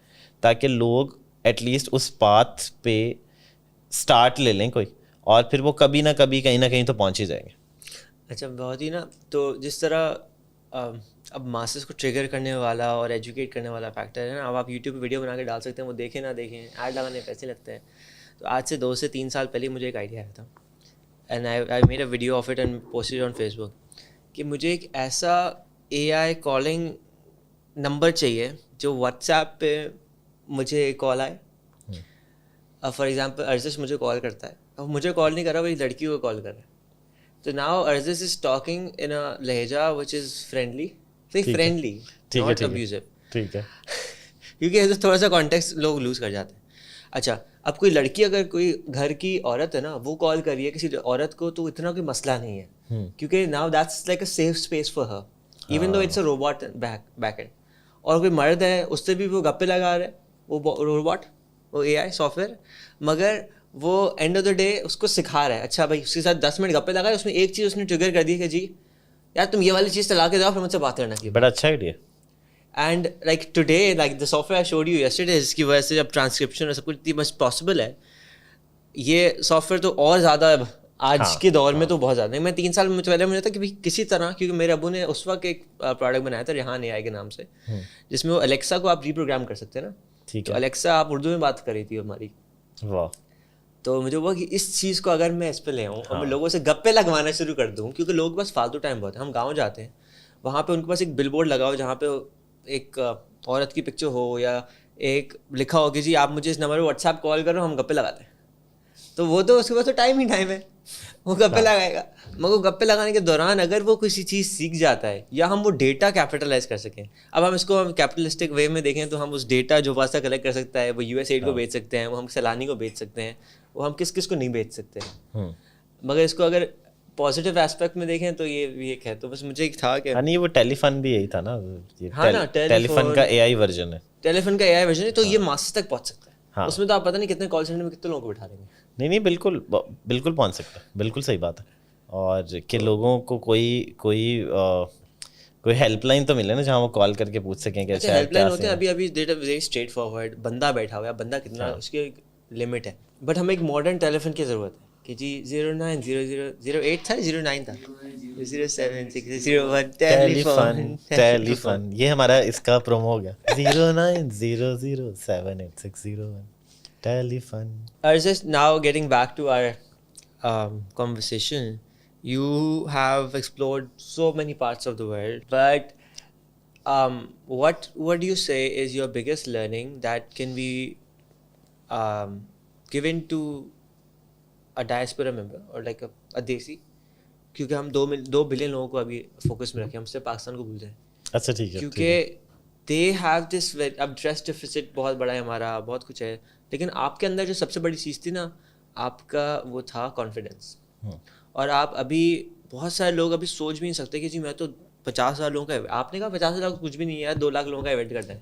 تاکہ لوگ ایٹ لیسٹ اس پاتھ پہ اسٹارٹ لے لیں کوئی, اور پھر وہ کبھی نہ کبھی کہیں نہ کہیں تو پہنچ ہی جائیں گے. اچھا بہت ہی نا, تو جس طرح اب ماسز کو ٹریگر کرنے والا اور ایجوکیٹ کرنے والا فیکٹر ہے نا, اب آپ یوٹیوب پہ ویڈیو بنا کے ڈال سکتے ہیں, وہ دیکھیں نہ دیکھیں, ایڈ لگانے پیسے لگتے ہیں. تو آج سے 2 سے 3 سال پہلے مجھے ایک آئیڈیا آیا تھا, and I made a video of it and posted on Facebook, کہ مجھے ایک ایسا اے آئی کالنگ نمبر چاہیے جو واٹس ایپ پہ مجھے کال آئے. فار ایگزامپل ارزش مجھے کال کرتا ہے, اب مجھے کال نہیں کر رہا, وہی لڑکی کو کال کر رہا ہے. تو ناؤ ارزش از ٹاکنگ ان اے لہجہ وچ از فرینڈلی, ناٹ ابیوزو. ٹھیک ہے, کیونکہ تھوڑا سا کانٹیکسٹ لوگ لوز کر جاتے ہیں. اچھا اب کوئی لڑکی, اگر کوئی گھر کی عورت ہے نا, وہ کال کر رہی ہے کسی عورت کو, تو اتنا کوئی مسئلہ نہیں ہے, کیونکہ now that's like a safe space for her, even though it's a robot back end. اور کوئی مرد ہے, اس سے بھی وہ گپے لگا رہا ہے, وہ روبوٹ, وہ اے آئی سافٹ ویئر, مگر وہ اینڈ آف دا ڈے اس کو سکھا رہا ہے. اچھا بھائی اس کے ساتھ 10 منٹ گپے لگا ہے, اس میں ایک چیز اس نے ٹریگر کر دی کہ جی یار تم یہ والی چیز چلا کے جاؤ, پھر مجھ سے بات کرنا کی. بڑا اچھا idea. And like today like the soft where I should you yesterday, جس کی وجہ سے جب ٹرانسکرپشن اور سب کچھ اتنی مچ پاسبل ہے, یہ سافٹ ویئر تو اور زیادہ آج کے دور میں تو بہت زیادہ ہے. میں 3 سال پہلے مجھے تھا کہ کسی طرح, کیونکہ میرے ابو نے اس وقت ایک پروڈکٹ بنایا تھا ریحان اے آئی کے نام سے, جس میں وہ الیکسا کو آپ ری پروگرام کر سکتے ہیں نا. ٹھیک ہے, الیکسا آپ اردو میں بات کر رہی تھی ہماری. واہ. تو مجھے وہ کہ اس چیز کو اگر میں اس پہ لے آؤں اور میں لوگوں سے گپے لگوانا شروع کر دوں, کیونکہ لوگ بس فالتو ٹائم بہت ہے. ہم گاؤں جاتے ہیں, وہاں پہ ان کے پاس ایک بل بورڈ لگا ہو جہاں پہ ایک عورت کی پکچر ہو, یا ایک لکھا ہو کہ جی آپ مجھے اس نمبر پہ واٹس ایپ کال کرو, ہم گپے لگاتے ہیں. تو وہ تو اس کے پاس تو ٹائم ہی ٹائم ہے, وہ گپے لگائے گا. مگر گپے لگانے کے دوران اگر وہ کسی چیز سیکھ جاتا ہے, یا ہم وہ ڈیٹا کیپٹلائز کر سکیں. اب ہم اس کو کیپٹلسٹک وے میں دیکھیں تو ہم اس ڈیٹا جو واسطہ کلیکٹ کر سکتا ہے, وہ USAID کو بیچ سکتے ہیں, وہ ہم سیلانی کو بیچ سکتے ہیں, وہ ہم کس کس کو نہیں بیچ سکتے. مگر اس کو اگر پازیٹیو ایسپیکٹ میں دیکھیں تو یہ بھی ایک ہے. تو بس مجھے ایک تھا کہ نہیں, وہ ٹیلی فن بھی یہی تھا نا, ٹیلی فن کا اے آئی ورژن ہے, ٹیلی فن کا اے آئی ورژن ہے. تو یہ ماسس تک پہنچ سکتا ہے. اس میں تو آپ پتہ نہیں کتنے کال سینٹر میں کتنے لوگوں کو بٹھا دیں گے. نہیں بالکل بالکل پہنچ سکتا ہے, بالکل صحیح بات ہے. اور کہ لوگوں کو کوئی ہیلپ لائن تو ملے نا جہاں وہ کال کر کے پوچھ سکیں کہ اچھا ہیلپ لائن ہوتے ہیں. ابھی ویری اسٹریٹ فارورڈ, بندہ بیٹھا ہوا ہے, بندہ کتنا اس کی لمٹ ہے. بٹ ہمیں ایک ماڈرن ٹیلی فون کی ضرورت ہے کہ جی 090008 تھا, 09 تھا, 07601 ٹیلی فن. یہ ہمارا اس کا پرومو ہو گیا, 0900786001 ٹیلی فن. Just now getting back to our conversation, you have explored so many parts of the world, but what do you say is your biggest learning that can be given to a diaspora member or like a desi, کیونکہ ہم 2 billion لوگوں کو ابھی focus میں رکھیں, ہم سے پاکستان کو بھول جائیں. اچھا ٹھیک ہے, کیونکہ they have this, اب ڈریس ڈیفیسٹ بہت بڑا ہے ہمارا, بہت کچھ ہے, لیکن آپ کے اندر جو سب سے بڑی چیز تھی نا, آپ کا وہ تھا کانفیڈینس. اور آپ ابھی بہت سارے لوگ ابھی سوچ بھی نہیں سکتے کہ جی میں تو 50,000 لوگوں کا, آپ نے کہا 50,000 کچھ بھی نہیں ہے, 2 لاکھ لوگوں کا ایونٹ کرنا ہے.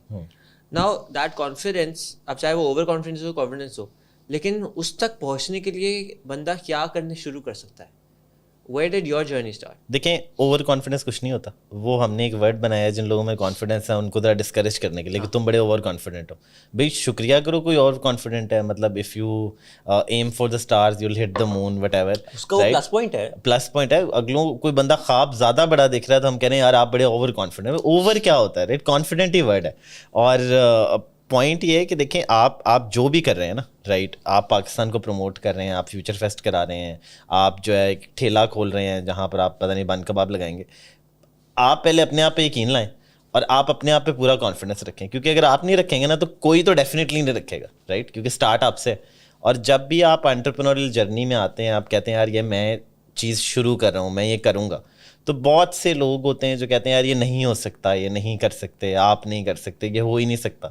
ناؤ دیٹ کانفیڈینس, اب چاہے وہ اوور کانفیڈینس ہو, کانفیڈینس ہو, لیکن اس تک پہنچنے کے لیے بندہ کیا کرنے شروع کر سکتا ہے. Where did your journey start? دیکھیں اوور کانفیڈنس کچھ نہیں ہوتا, وہ ہم نے ایک ورڈ بنایا ہے جن لوگوں میں کانفیڈنس ہے ان کو ذرا ڈسکریج کرنے کے لیے کہ تم بڑے اوور کانفیڈنٹ ہو. بھائی شکریہ کرو کوئی اور کانفیڈنٹ ہے, مطلب if you aim for the stars you will hit the moon whatever, اس کا پلس پوائنٹ ہے. پلس پوائنٹ ہے. اگلوں کوئی بندہ خواب زیادہ بڑا دیکھ رہا ہے تو ہم کہہ رہے ہیں یار آپ بڑے اوور کانفیڈنٹ. اوور کیا ہوتا ہے, رائٹ, کانفیڈنٹ ہی ورڈ ہے. اور پوائنٹ یہ ہے کہ دیکھیں آپ جو بھی کر رہے ہیں نا, رائٹ, آپ پاکستان کو پروموٹ کر رہے ہیں, آپ فیوچر فیسٹ کرا رہے ہیں, آپ جو ہے ایک ٹھیلا کھول رہے ہیں جہاں پر آپ پتہ نہیں بن کباب لگائیں گے, آپ پہلے اپنے آپ پہ یقین لائیں اور آپ اپنے آپ پہ پورا کانفیڈنس رکھیں. کیونکہ اگر آپ نہیں رکھیں گے نا تو کوئی تو ڈیفینیٹلی نہیں رکھے گا, رائٹ, کیونکہ اسٹارٹ آپ سے. اور جب بھی آپ انٹرپرینوریل جرنی میں آتے ہیں, آپ کہتے ہیں یار یہ میں چیز شروع کر رہا ہوں, میں یہ کروں گا. تو بہت سے لوگ ہوتے ہیں جو کہتے ہیں یار یہ نہیں ہو سکتا, یہ نہیں کر سکتے, آپ نہیں کر سکتے, یہ ہو ہی نہیں سکتا.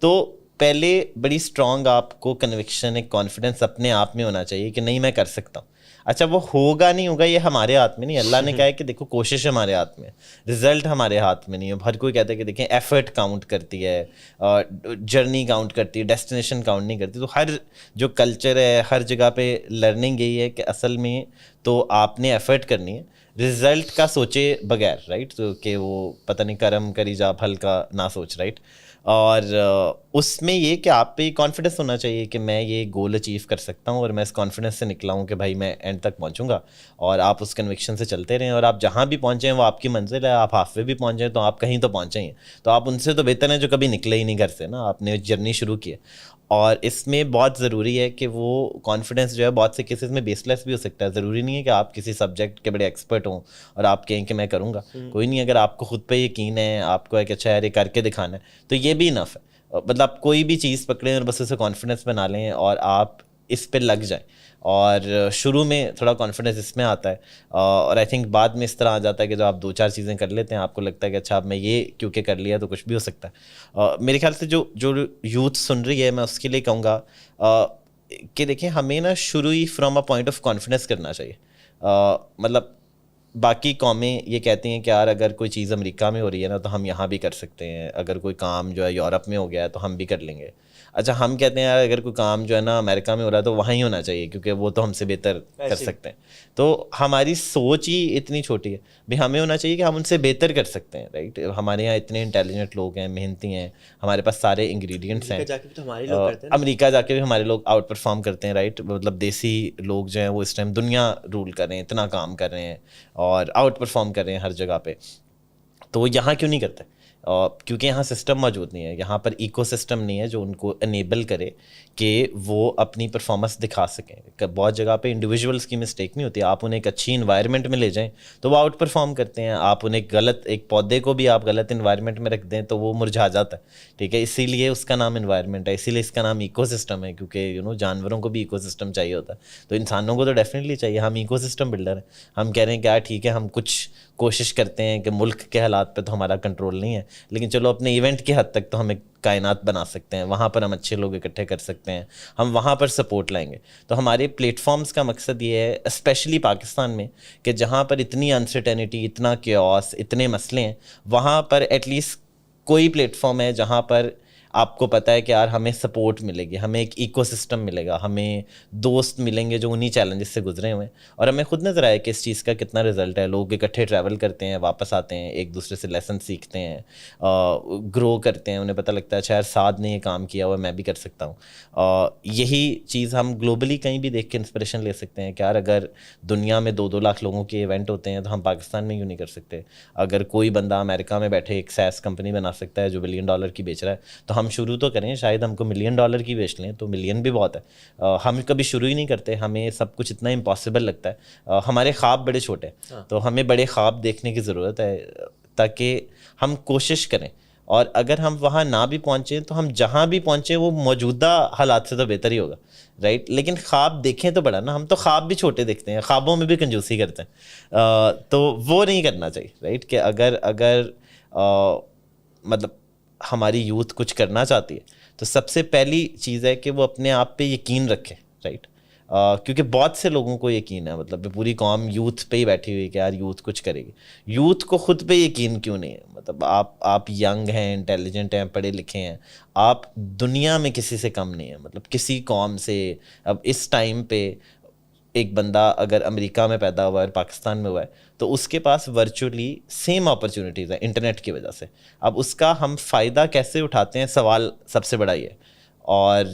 تو پہلے بڑی اسٹرانگ آپ کو کنوکشن, ایک کانفیڈنس اپنے آپ میں ہونا چاہیے کہ نہیں میں کر سکتا ہوں. اچھا وہ ہوگا نہیں ہوگا یہ ہمارے ہاتھ میں نہیں. اللہ نے کہا ہے کہ دیکھو کوشش ہمارے ہاتھ میں, رزلٹ ہمارے ہاتھ میں نہیں ہے. ہر کوئی کہتا ہے کہ دیکھیں ایفرٹ کاؤنٹ کرتی ہے, جرنی کاؤنٹ کرتی ہے, ڈیسٹینیشن کاؤنٹ نہیں کرتی. تو ہر جو کلچر ہے, ہر جگہ پہ لرننگ یہی ہے کہ اصل میں تو آپ نے ایفرٹ کرنی ہے, رزلٹ کا سوچے بغیر, رائٹ. تو کہ وہ پتہ نہیں کرم کری جا پھل کا نہ سوچ, رائٹ. اور اس میں یہ کہ آپ پہ کانفیڈنس ہونا چاہیے کہ میں یہ گول اچیو کر سکتا ہوں, اور میں اس کانفیڈنس سے نکلا ہوں کہ بھائی میں اینڈ تک پہنچوں گا. اور آپ اس کنوکشن سے چلتے رہیں, اور آپ جہاں بھی پہنچے ہیں وہ آپ کی منزل ہے. آپ ہاف وے بھی پہنچے ہیں تو آپ کہیں تو پہنچے ہی ہیں. تو آپ ان سے تو بہتر ہیں جو کبھی نکلے ہی نہیں گھر سے نا, آپ نے جرنی شروع کی ہے. اور اس میں بہت ضروری ہے کہ وہ کانفیڈنس جو ہے بہت سے کیسز میں بیس لیس بھی ہو سکتا ہے. ضروری نہیں ہے کہ آپ کسی سبجیکٹ کے بڑے ایکسپرٹ ہوں اور آپ کہیں کہ میں کروں گا. کوئی نہیں, اگر آپ کو خود پہ یقین ہے, آپ کو ایک اچھا یار یہ کر کے دکھانا ہے, تو یہ بھی انف ہے. مطلب کوئی بھی چیز پکڑیں اور بس اسے کانفیڈنس بنا لیں اور آپ اس پہ لگ جائیں. اور شروع میں تھوڑا کانفیڈنس اس میں آتا ہے, اور آئی تھنک بعد میں اس طرح آ جاتا ہے کہ جب آپ 2-4 چیزیں کر لیتے ہیں آپ کو لگتا ہے کہ اچھا اب میں یہ کیونکہ کر لیا تو کچھ بھی ہو سکتا ہے. میرے خیال سے جو یوتھ سن رہی ہے, میں اس کے لیے کہوں گا کہ دیکھیں ہمیں نا شروع ہی from a point of confidence کرنا چاہیے. مطلب باقی قومیں یہ کہتی ہیں کہ یار اگر کوئی چیز امریکہ میں ہو رہی ہے نا تو ہم یہاں بھی کر سکتے ہیں, اگر کوئی کام جو ہے یورپ میں ہو گیا ہے تو ہم بھی کر لیں گے. اچھا ہم کہتے ہیں یار اگر کوئی کام جو ہے نا امریکہ میں ہو رہا ہے تو وہاں ہی ہونا چاہیے کیونکہ وہ تو ہم سے بہتر کر سکتے ہیں. تو ہماری سوچ ہی اتنی چھوٹی ہے. بھی ہمیں ہونا چاہیے کہ ہم ان سے بہتر کر سکتے ہیں, رائٹ. ہمارے یہاں اتنے انٹیلیجنٹ لوگ ہیں, محنتی ہیں, ہمارے پاس سارے انگریڈینٹس ہیں. امریکہ جا کے بھی ہمارے لوگ آؤٹ پرفارم کرتے ہیں, رائٹ. مطلب دیسی لوگ جو ہیں وہ اس ٹائم دنیا رول کر رہے ہیں, اتنا کام کر رہے ہیں اور آؤٹ پرفارم کر رہے ہیں ہر جگہ پہ. تو وہ یہاں کیوں نہیں کرتے؟ کیونکہ یہاں سسٹم موجود نہیں ہے, یہاں پر ایکو سسٹم نہیں ہے جو ان کو انیبل کرے کہ وہ اپنی پرفارمنس دکھا سکیں. بہت جگہ پہ انڈیویجولس کی مسٹیک نہیں ہوتی, آپ انہیں ایک اچھی انوائرمنٹ میں لے جائیں تو وہ آؤٹ پرفارم کرتے ہیں. آپ انہیں غلط, ایک پودے کو بھی آپ غلط انوائرمنٹ میں رکھ دیں تو وہ مرجھا جاتا ہے, ٹھیک ہے. اسی لیے اس کا نام انوائرمنٹ ہے, اسی لیے اس کا نام ایکو سسٹم ہے, کیونکہ جانوروں کو بھی ایکو سسٹم چاہیے ہوتا ہے. تو انسانوں کو تو ڈیفینیٹلی چاہیے, ہم ایکو سسٹم بلڈر ہیں. ہم کہہ رہے ہیں کہ یار ٹھیک ہے ہم کچھ کوشش کرتے ہیں کہ ملک کے حالات پہ تو ہمارا کنٹرول نہیں ہے, لیکن چلو اپنے ایونٹ کی حد تک تو ہم ایک کائنات بنا سکتے ہیں, وہاں پر ہم اچھے لوگ اکٹھے کر سکتے ہیں, ہم وہاں پر سپورٹ لائیں گے. تو ہمارے پلیٹ فارمز کا مقصد یہ ہے اسپیشلی پاکستان میں کہ جہاں پر اتنی انسرٹینٹی, اتنا کیوس, اتنے مسئلے ہیں, وہاں پر ایٹ لیسٹ کوئی پلیٹ فارم ہے جہاں پر آپ کو پتہ ہے کہ یار ہمیں سپورٹ ملے گی, ہمیں ایک ایکو سسٹم ملے گا, ہمیں دوست ملیں گے جو انہی چیلنجز سے گزرے ہوئے ہیں. اور ہمیں خود نظر آیا کہ اس چیز کا کتنا رزلٹ ہے. لوگ اکٹھے ٹریول کرتے ہیں, واپس آتے ہیں, ایک دوسرے سے لیسن سیکھتے ہیں, گرو کرتے ہیں, انہیں پتہ لگتا ہے اچھا یار سعد نے یہ کام کیا ہوا, میں بھی کر سکتا ہوں. یہی چیز ہم گلوبلی کہیں بھی دیکھ کے انسپریشن لے سکتے ہیں کہ یار اگر دنیا میں 2-2 لاکھ لوگوں کے ایونٹ ہوتے ہیں تو ہم پاکستان میں کیوں نہیں کر سکتے. اگر کوئی بندہ امریکہ میں بیٹھے ایک سیس کمپنی بنا سکتا ہے جو $1 بلین کی بیچ رہا ہے, تو ہم شروع تو کریں, شاید ہم کو $1 ملین کی بیچ لیں تو $1 ملین بھی بہت ہے. ہم کبھی شروع ہی نہیں کرتے, ہمیں سب کچھ اتنا امپاسبل لگتا ہے. ہمارے خواب بڑے چھوٹے ہیں, تو ہمیں بڑے خواب دیکھنے کی ضرورت ہے تاکہ ہم کوشش کریں. اور اگر ہم وہاں نہ بھی پہنچیں تو ہم جہاں بھی پہنچیں وہ موجودہ حالات سے تو بہتر ہی ہوگا, رائٹ. لیکن خواب دیکھیں تو بڑا نا, ہم تو خواب بھی چھوٹے دیکھتے ہیں, خوابوں میں بھی کنجوسی کرتے ہیں, تو وہ نہیں کرنا چاہیے, رائٹ. کہ اگر مطلب ہماری یوتھ کچھ کرنا چاہتی ہے تو سب سے پہلی چیز ہے کہ وہ اپنے آپ پہ یقین رکھے, رائٹ. کیونکہ بہت سے لوگوں کو یقین ہے, مطلب پوری قوم یوتھ پہ ہی بیٹھی ہوئی کہ یار یوتھ کچھ کرے گی. یوتھ کو خود پہ یقین کیوں نہیں ہے؟ مطلب آپ ینگ ہیں, انٹیلیجنٹ ہیں, پڑھے لکھے ہیں, آپ دنیا میں کسی سے کم نہیں ہیں, مطلب کسی قوم سے. اب اس ٹائم پہ ایک بندہ اگر امریکہ میں پیدا ہوا ہے اور پاکستان میں ہوا ہے تو اس کے پاس ورچولی سیم اپرچونیٹیز ہیں انٹرنیٹ کی وجہ سے. اب اس کا ہم فائدہ کیسے اٹھاتے ہیں, سوال سب سے بڑا یہ ہے. اور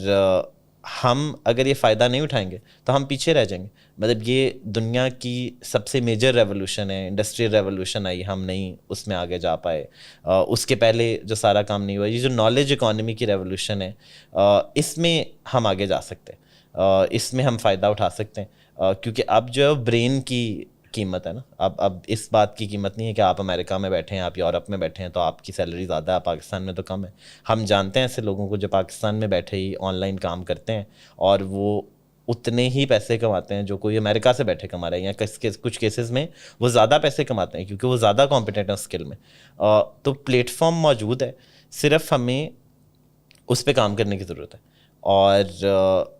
ہم اگر یہ فائدہ نہیں اٹھائیں گے تو ہم پیچھے رہ جائیں گے. مطلب یہ دنیا کی سب سے میجر ریولوشن ہے, انڈسٹریل ریولوشن آئی, ہم نہیں اس میں آگے جا پائے. اس کے پہلے جو سارا کام نہیں ہوا, یہ جو نالج اکانومی کی ریولوشن ہے, اس میں ہم آگے جا سکتے ہیں, اس میں ہم فائدہ اٹھا سکتے ہیں. کیونکہ اب جو ہے برین کی قیمت ہے نا, اب اس بات کی قیمت نہیں ہے کہ آپ امریکہ میں بیٹھے ہیں, آپ یورپ میں بیٹھے ہیں تو آپ کی سیلری زیادہ ہے, پاکستان میں تو کم ہے. ہم جانتے ہیں ایسے لوگوں کو جو پاکستان میں بیٹھے ہی آن لائن کام کرتے ہیں اور وہ اتنے ہی پیسے کماتے ہیں جو کوئی امریکہ سے بیٹھے کما رہے ہیں, یا کچھ کیسز میں وہ زیادہ پیسے کماتے ہیں کیونکہ وہ زیادہ کمپیٹنٹ ہیں اسکل میں. تو پلیٹ فارم موجود ہے, صرف ہمیں اس پہ کام کرنے کی ضرورت ہے. اور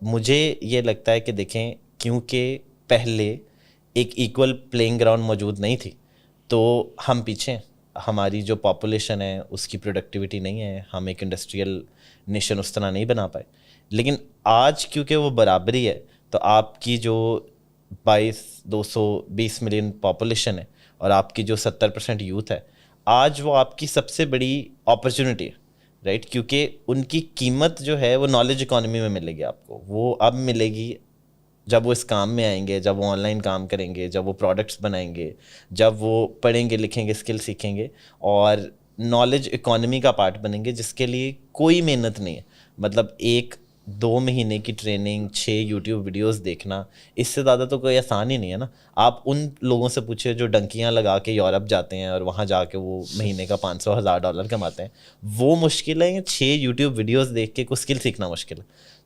مجھے یہ لگتا ہے کہ دیکھیں, کیونکہ پہلے ایک ایکول پلینگ گراؤنڈ موجود نہیں تھی تو ہم پیچھے ہیں. ہماری جو پاپولیشن ہے اس کی پروڈکٹیوٹی نہیں ہے, ہم ایک انڈسٹریل نیشن اس طرح نہیں بنا پائے. لیکن آج کیونکہ وہ برابری ہے تو آپ کی جو 220 ملین پاپولیشن ہے اور آپ کی جو 70% یوتھ ہے, آج وہ آپ کی سب سے بڑی اپرچونٹی ہے, رائٹ. کیونکہ ان کی قیمت جو ہے وہ نالج اکانومی میں ملے گی آپ کو. وہ اب ملے گی جب وہ اس کام میں آئیں گے, جب وہ آن لائن کام کریں گے, جب وہ پروڈکٹس بنائیں گے, جب وہ پڑھیں گے لکھیں گے, اسکل سیکھیں گے اور نالج اکانومی کا پارٹ بنیں گے, جس کے لیے کوئی محنت نہیں ہے. مطلب 1-2 مہینے کی ٹریننگ, 6 یوٹیوب ویڈیوز دیکھنا, اس سے زیادہ تو کوئی آسان ہی نہیں ہے نا. آپ ان لوگوں سے پوچھے جو ڈنکیاں لگا کے یورپ جاتے ہیں اور وہاں جا کے وہ مہینے کا $500,000 کماتے ہیں, وہ مشکل ہے. 6 یوٹیوب ویڈیوز دیکھ کے کوئی اسکل سیکھنا مشکل ہے.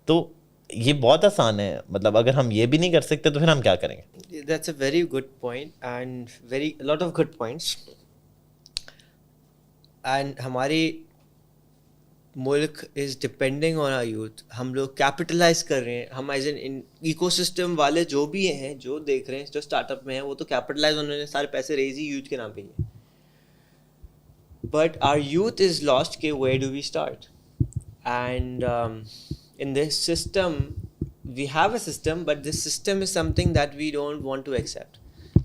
تو یہ بہت آسان ہے. مطلب اگر ہم یہ بھی نہیں کر سکتے تو پھر ہم کیا کریں گے. That's a very good point and a lot of good points. And ہماری ملک از ڈپینڈنگ آن آر یوتھ. ہم لوگ کیپٹلائز کر رہے ہیں. ہم ایز این ایکو سسٹم والے جو بھی ہیں, جو دیکھ رہے ہیں, جو اسٹارٹ اپ میں ہیں, وہ تو کیپٹلائز, انہوں نے سارے پیسے ریز ہی یوتھ کے نام پہ ہی. But our youth is lost کہ where do we start. And in this system, we have a system, but this system is something that we don't want to accept.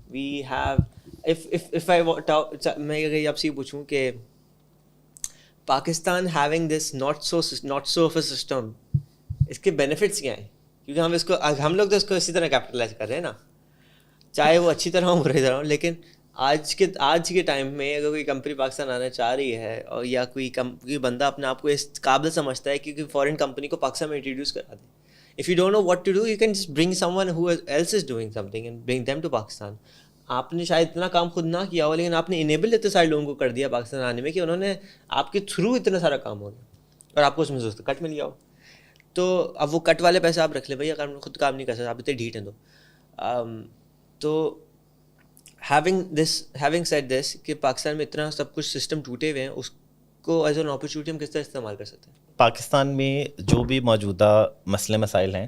We have, if I میں اگر آپ سے پوچھوں کہ Pakistan having this not so of a system, اس کے benefits کیا ہیں؟ کیونکہ ہم لوگ تو اس کو اسی طرح کیپٹلائز کر رہے ہیں نا, چاہے وہ اچھی طرح ہو برے طرح ہو. لیکن آج کے ٹائم میں اگر کوئی کمپنی پاکستان آنا چاہ رہی ہے, اور یا کوئی بندہ اپنے آپ کو اس قابل سمجھتا ہے کہ فورن کمپنی کو پاکستان میں انٹروڈیوس کرا دے, if you don't know what to do, you can just bring someone who else is doing something and bring them to Pakistan. آپ نے شاید اتنا کام خود نہ کیا ہو, لیکن آپ نے انیبل اتنے سارے لوگوں کو کر دیا پاکستان آنے میں کہ انہوں نے آپ کے تھرو اتنا سارا کام ہو گیا اور آپ کو اس میں کٹ مل گیا ہو. تو اب وہ کٹ والے پیسے آپ رکھ لیں بھائی, اگر خود کام نہیں کر سکتے, آپ اتنے ڈھیٹ ہیں. تو having said this کہ پاکستان میں اتنا سب کچھ سسٹم ٹوٹے ہوئے ہیں, اس کو ایز این اپرچونیٹی ہم کس طرح استعمال کر سکتے ہیں؟ پاکستان میں جو بھی موجودہ مسئلے مسائل ہیں,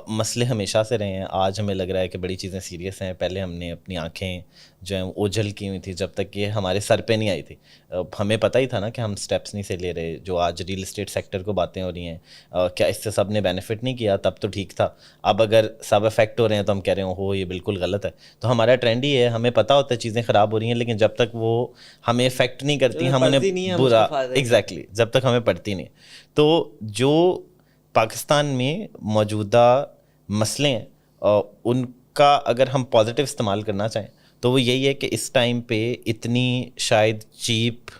مسئلے ہمیشہ سے رہے ہیں. آج ہمیں لگ رہا ہے کہ بڑی چیزیں سیریس ہیں. پہلے ہم نے اپنی آنکھیں جو ہیں اوجھل کی ہوئی تھی جب تک کہ ہمارے سر پہ نہیں آئی تھی. ہمیں پتہ ہی تھا نا کہ ہم سٹیپس نہیں سے لے رہے. جو آج ریل اسٹیٹ سیکٹر کو باتیں ہو رہی ہیں, کیا اس سے سب نے بینیفٹ نہیں کیا؟ تب تو ٹھیک تھا. اب اگر سب افیکٹ ہو رہے ہیں تو ہم کہہ رہے ہیں ہو یہ بالکل غلط ہے. تو ہمارا ٹرینڈ ہی ہے, ہمیں پتہ ہوتا ہے چیزیں خراب ہو رہی ہیں, لیکن جب تک وہ ہمیں افیکٹ نہیں کرتی, ہم انہیں برا, ایگزیکٹلی, جب تک ہمیں پڑتی نہیں. تو جو پاکستان میں موجودہ مسئلے ہیں, ان کا اگر ہم پازیٹیو استعمال کرنا چاہیں تو وہ یہی ہے کہ اس ٹائم پہ اتنی شاید چیپ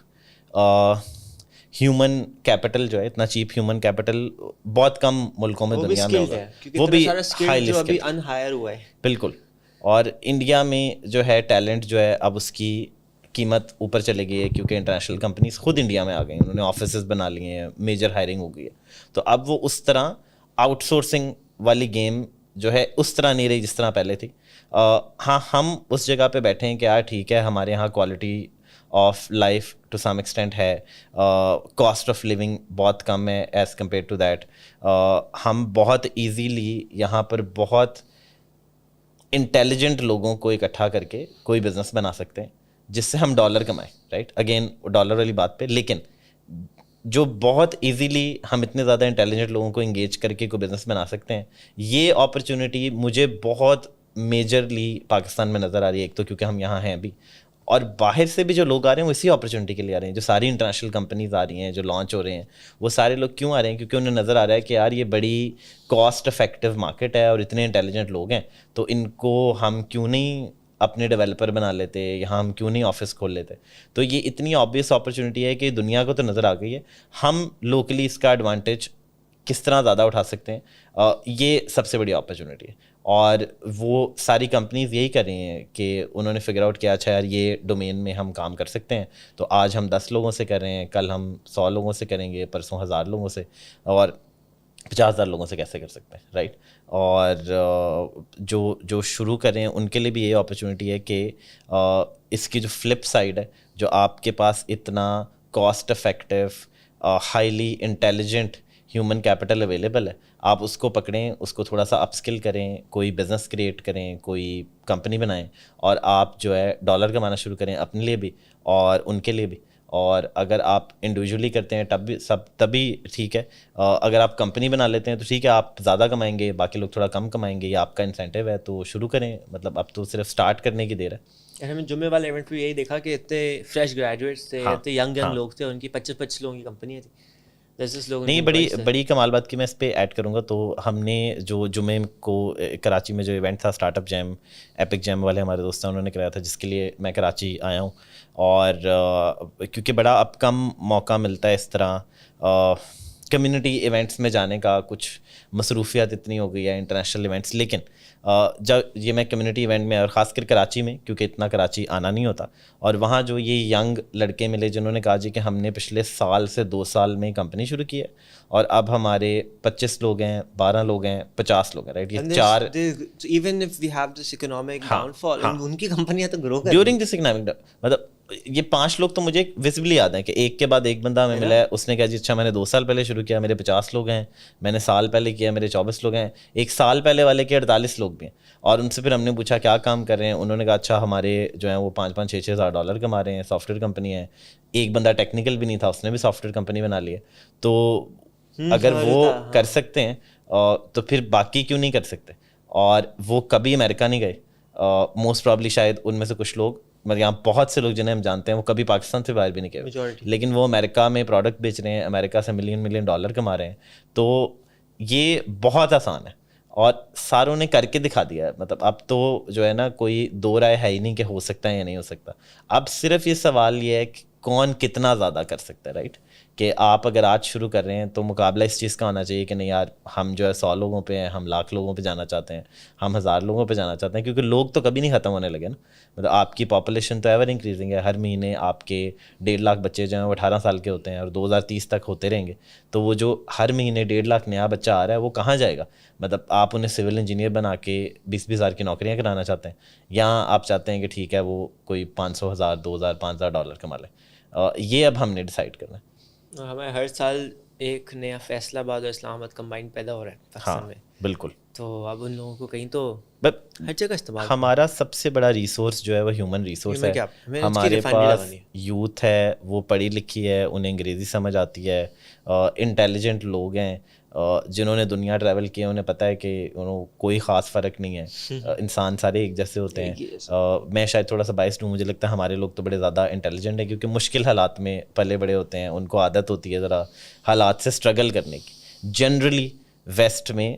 ہیومن کیپٹل جو ہے, اتنا چیپ ہیومن کیپٹل بہت کم ملکوں میں دنیا میں ہوگا, وہ بھی ہائیلی انہائر ہوا ہے. بالکل. اور انڈیا میں جو ہے ٹیلنٹ جو ہے اب اس کی قیمت اوپر چلے گئی ہے, کیونکہ انٹرنیشنل کمپنیز خود انڈیا میں آ گئی ہیں, انہوں نے آفیسز بنا لیے ہیں, میجر ہائرنگ ہو گئی ہے. تو اب وہ اس طرح آؤٹ سورسنگ والی گیم جو ہے اس طرح نہیں رہی جس طرح پہلے تھی. ہاں, ہم اس جگہ پہ بیٹھے ہیں کہ یار ٹھیک ہے, ہمارے یہاں quality of life to some extent ہے, کاسٹ آف لیونگ بہت کم ہے ایز کمپیئر ٹو دیٹ. ہم بہت ایزیلی یہاں پر بہت انٹیلیجنٹ لوگوں کو اکٹھا کر کے کوئی بزنس بنا سکتے ہیں جس سے ہم ڈالر کمائیں, رائٹ. اگین ڈالر والی بات پہ, لیکن جو بہت ایزیلی ہم اتنے زیادہ انٹیلیجنٹ لوگوں کو انگیج کر کے کوئی بزنس بنا سکتے ہیں, یہ اپرچونیٹی مجھے بہت میجرلی پاکستان میں نظر آ رہی ہے. ایک تو کیونکہ ہم یہاں ہیں ابھی, اور باہر سے بھی جو لوگ آ رہے ہیں وہ اسی اپرچونیٹی کے لیے آ رہے ہیں. جو ساری انٹرنیشنل کمپنیز آ رہی ہیں, جو لانچ ہو رہے ہیں, وہ سارے لوگ کیوں آ رہے ہیں؟ کیونکہ انہیں نظر آ رہا ہے کہ یار یہ بڑی کاسٹ افیکٹو مارکیٹ ہے اور اتنے انٹیلیجنٹ لوگ ہیں, تو ان کو ہم کیوں نہیں اپنے ڈیولپر بنا لیتے, یہاں ہم کیوں نہیں آفس کھول لیتے. تو یہ اتنی آبویس اپرچونیٹی ہے کہ دنیا کو تو نظر آ گئی ہے. ہم لوکلی اس کا ایڈوانٹیج کس طرح زیادہ اٹھا سکتے ہیں, یہ سب سے بڑی اپرچونیٹی ہے. اور وہ ساری کمپنیز یہی کر رہی ہیں کہ انہوں نے فگر آؤٹ کیا اچھا یار یہ ڈومین میں ہم کام کر سکتے ہیں, تو آج ہم 10 لوگوں سے کر رہے ہیں, کل ہم 100 لوگوں سے کریں گے, پرسوں 1000 لوگوں سے. اور 50,000 لوگوں سے کیسے کر سکتے ہیں, رائٹ. اور جو شروع کریں ان کے لیے بھی یہ اپرچونیٹی ہے کہ اس کی جو فلپ سائڈ ہے, جو آپ کے پاس اتنا cost effective highly intelligent human capital available ہے, آپ اس کو پکڑیں, اس کو تھوڑا سا اپ اسکل کریں, کوئی بزنس کریٹ کریں, کوئی کمپنی بنائیں, اور آپ جو ہے ڈالر کمانا شروع کریں اپنے لیے بھی اور ان کے لیے بھی. اور اگر آپ انڈیویجولی کرتے ہیں تبھی ٹھیک ہے, اگر آپ کمپنی بنا لیتے ہیں تو ٹھیک ہے, آپ زیادہ کمائیں گے, باقی لوگ تھوڑا کم کمائیں گے, یہ آپ کا انسینٹیو ہے, تو شروع کریں. مطلب اب تو صرف اسٹارٹ کرنے کی دیر ہے. ہمیں جمعے والے ایونٹ میں یہی دیکھا کہ اتنے فریش گریجویٹس تھے, اتنے ینگ لوگ تھے, ان کی 25 لوگوں کی کمپنیاں تھیں. نہیں, بڑی کمال بات کی میں اس پہ ایڈ کروں گا. تو ہم نے جو جمعے کو کراچی میں جو ایونٹ تھا اسٹارٹ اپ جیم, ایپک جیم والے ہمارے دوست ہیں, انہوں نے کرایا تھا, جس کے لیے میں کراچی آیا ہوں. اور کیونکہ بڑا اب کم موقع ملتا ہے اس طرح کمیونٹی ایونٹس میں جانے کا, کچھ مصروفیات اتنی ہو گئی ہے انٹرنیشنل ایونٹس, لیکن جب یہ میں کمیونٹی ایونٹ میں, اور خاص کر کراچی میں, کیونکہ اتنا کراچی آنا نہیں ہوتا, اور وہاں جو یہ ینگ لڑکے ملے جنہوں نے کہا جی کہ ہم نے پچھلے سال سے 2 سال میں کمپنی شروع کی ہے, اور اب ہمارے 25 لوگ ہیں, 12 لوگ ہیں, 50 لوگ ہیں, رائٹ. یہ 4 even if we have this economic downfall, ان کی کمپنیاں تو گرو کر ڈیورنگ دس اکنامک, مطلب یہ 5 لوگ تو مجھے وزبلی یاد ہیں کہ ایک کے بعد ایک بندہ ہمیں ملا ہے, اس نے کہا جی اچھا میں نے 2 سال پہلے شروع کیا, میرے 50 لوگ ہیں, میں نے سال پہلے کیا, میرے 24 لوگ ہیں, ایک سال پہلے والے کے 48 لوگ بھی ہیں. اور ان سے پھر ہم نے پوچھا کیا کام کر رہے ہیں, انہوں نے کہا اچھا ہمارے جو ہیں وہ 5-5 6-6 ہزار ڈالر کما رہے ہیں, سافٹ ویئر کمپنی ہے. ایک بندہ ٹیکنیکل بھی نہیں تھا, اس نے بھی سافٹ ویئر کمپنی بنا لی ہے. تو اگر وہ کر سکتے ہیں تو پھر باقی کیوں نہیں کر سکتے. اور وہ کبھی امریکہ نہیں گئے, موسٹ پرابلی شاید ان میں سے کچھ لوگ, مطلب یہاں بہت سے لوگ جنہیں ہم جانتے ہیں وہ کبھی پاکستان سے باہر بھی نہیں گئے, لیکن وہ امریکہ میں پروڈکٹ بیچ رہے ہیں, امریکہ سے ملین ڈالر کما رہے ہیں. تو یہ بہت آسان ہے اور ساروں نے کر کے دکھا دیا ہے. مطلب اب تو جو ہے نا کوئی دو رائے ہے ہی نہیں کہ ہو سکتا ہے یا نہیں ہو سکتا. اب صرف یہ سوال یہ ہے کہ کون کتنا زیادہ کر سکتا ہے, رائٹ. کہ آپ اگر آج شروع کر رہے ہیں تو مقابلہ اس چیز کا ہونا چاہیے کہ نہیں یار ہم جو ہے 100 لوگوں پہ ہیں, ہم 1,00,000 لوگوں پہ جانا چاہتے ہیں, ہم 1,000 لوگوں پہ جانا چاہتے ہیں, کیونکہ لوگ تو کبھی نہیں ختم ہونے لگے نا. مطلب آپ کی پاپولیشن تو ایور انکریزنگ ہے, ہر مہینے آپ کے 1.5 لاکھ بچے جو ہیں وہ 18 سال کے ہوتے ہیں اور 2030 تک ہوتے رہیں گے. تو وہ جو ہر مہینے 1.5 لاکھ نیا بچہ آ رہا ہے وہ کہاں جائے گا. مطلب آپ انہیں سول انجینئر بنا کے 20-20 ہزار کی نوکریاں کرانا چاہتے ہیں, یا آپ چاہتے ہیں کہ ٹھیک ہے وہ کوئی 500,000 2,000 5,000 ڈالر کما لے. یہ اب ہم نے ڈیسائیڈ کرنا ہے. ہمیں ہر سال ایک نیا فیصلہ آباد اور اسلام آباد کمبائنڈ پیدا ہو رہا ہے پاکستان میں. بالکل. تو اب ان لوگوں کو کہیں تو ہر جگہ استعمال. ہمارا سب سے بڑا ریسورس جو ہے وہ ہیومن ریسورس ہے. ہمارے پاس یوتھ ہے, وہ پڑھی لکھی ہے, انہیں انگریزی سمجھ آتی ہے, انٹیلیجنٹ لوگ ہیں جنہوں نے دنیا ٹریول کیا, انہیں پتہ ہے کہ کوئی خاص فرق نہیں ہے, انسان سارے ایک جیسے ہوتے ہیں. میں شاید تھوڑا سا بائسڈ ہوں, مجھے لگتا ہے ہمارے لوگ تو بڑے زیادہ انٹیلیجنٹ ہیں کیونکہ مشکل حالات میں پلے بڑے ہوتے ہیں, ان کو عادت ہوتی ہے ذرا حالات سے اسٹرگل کرنے کی. جنرلی ویسٹ میں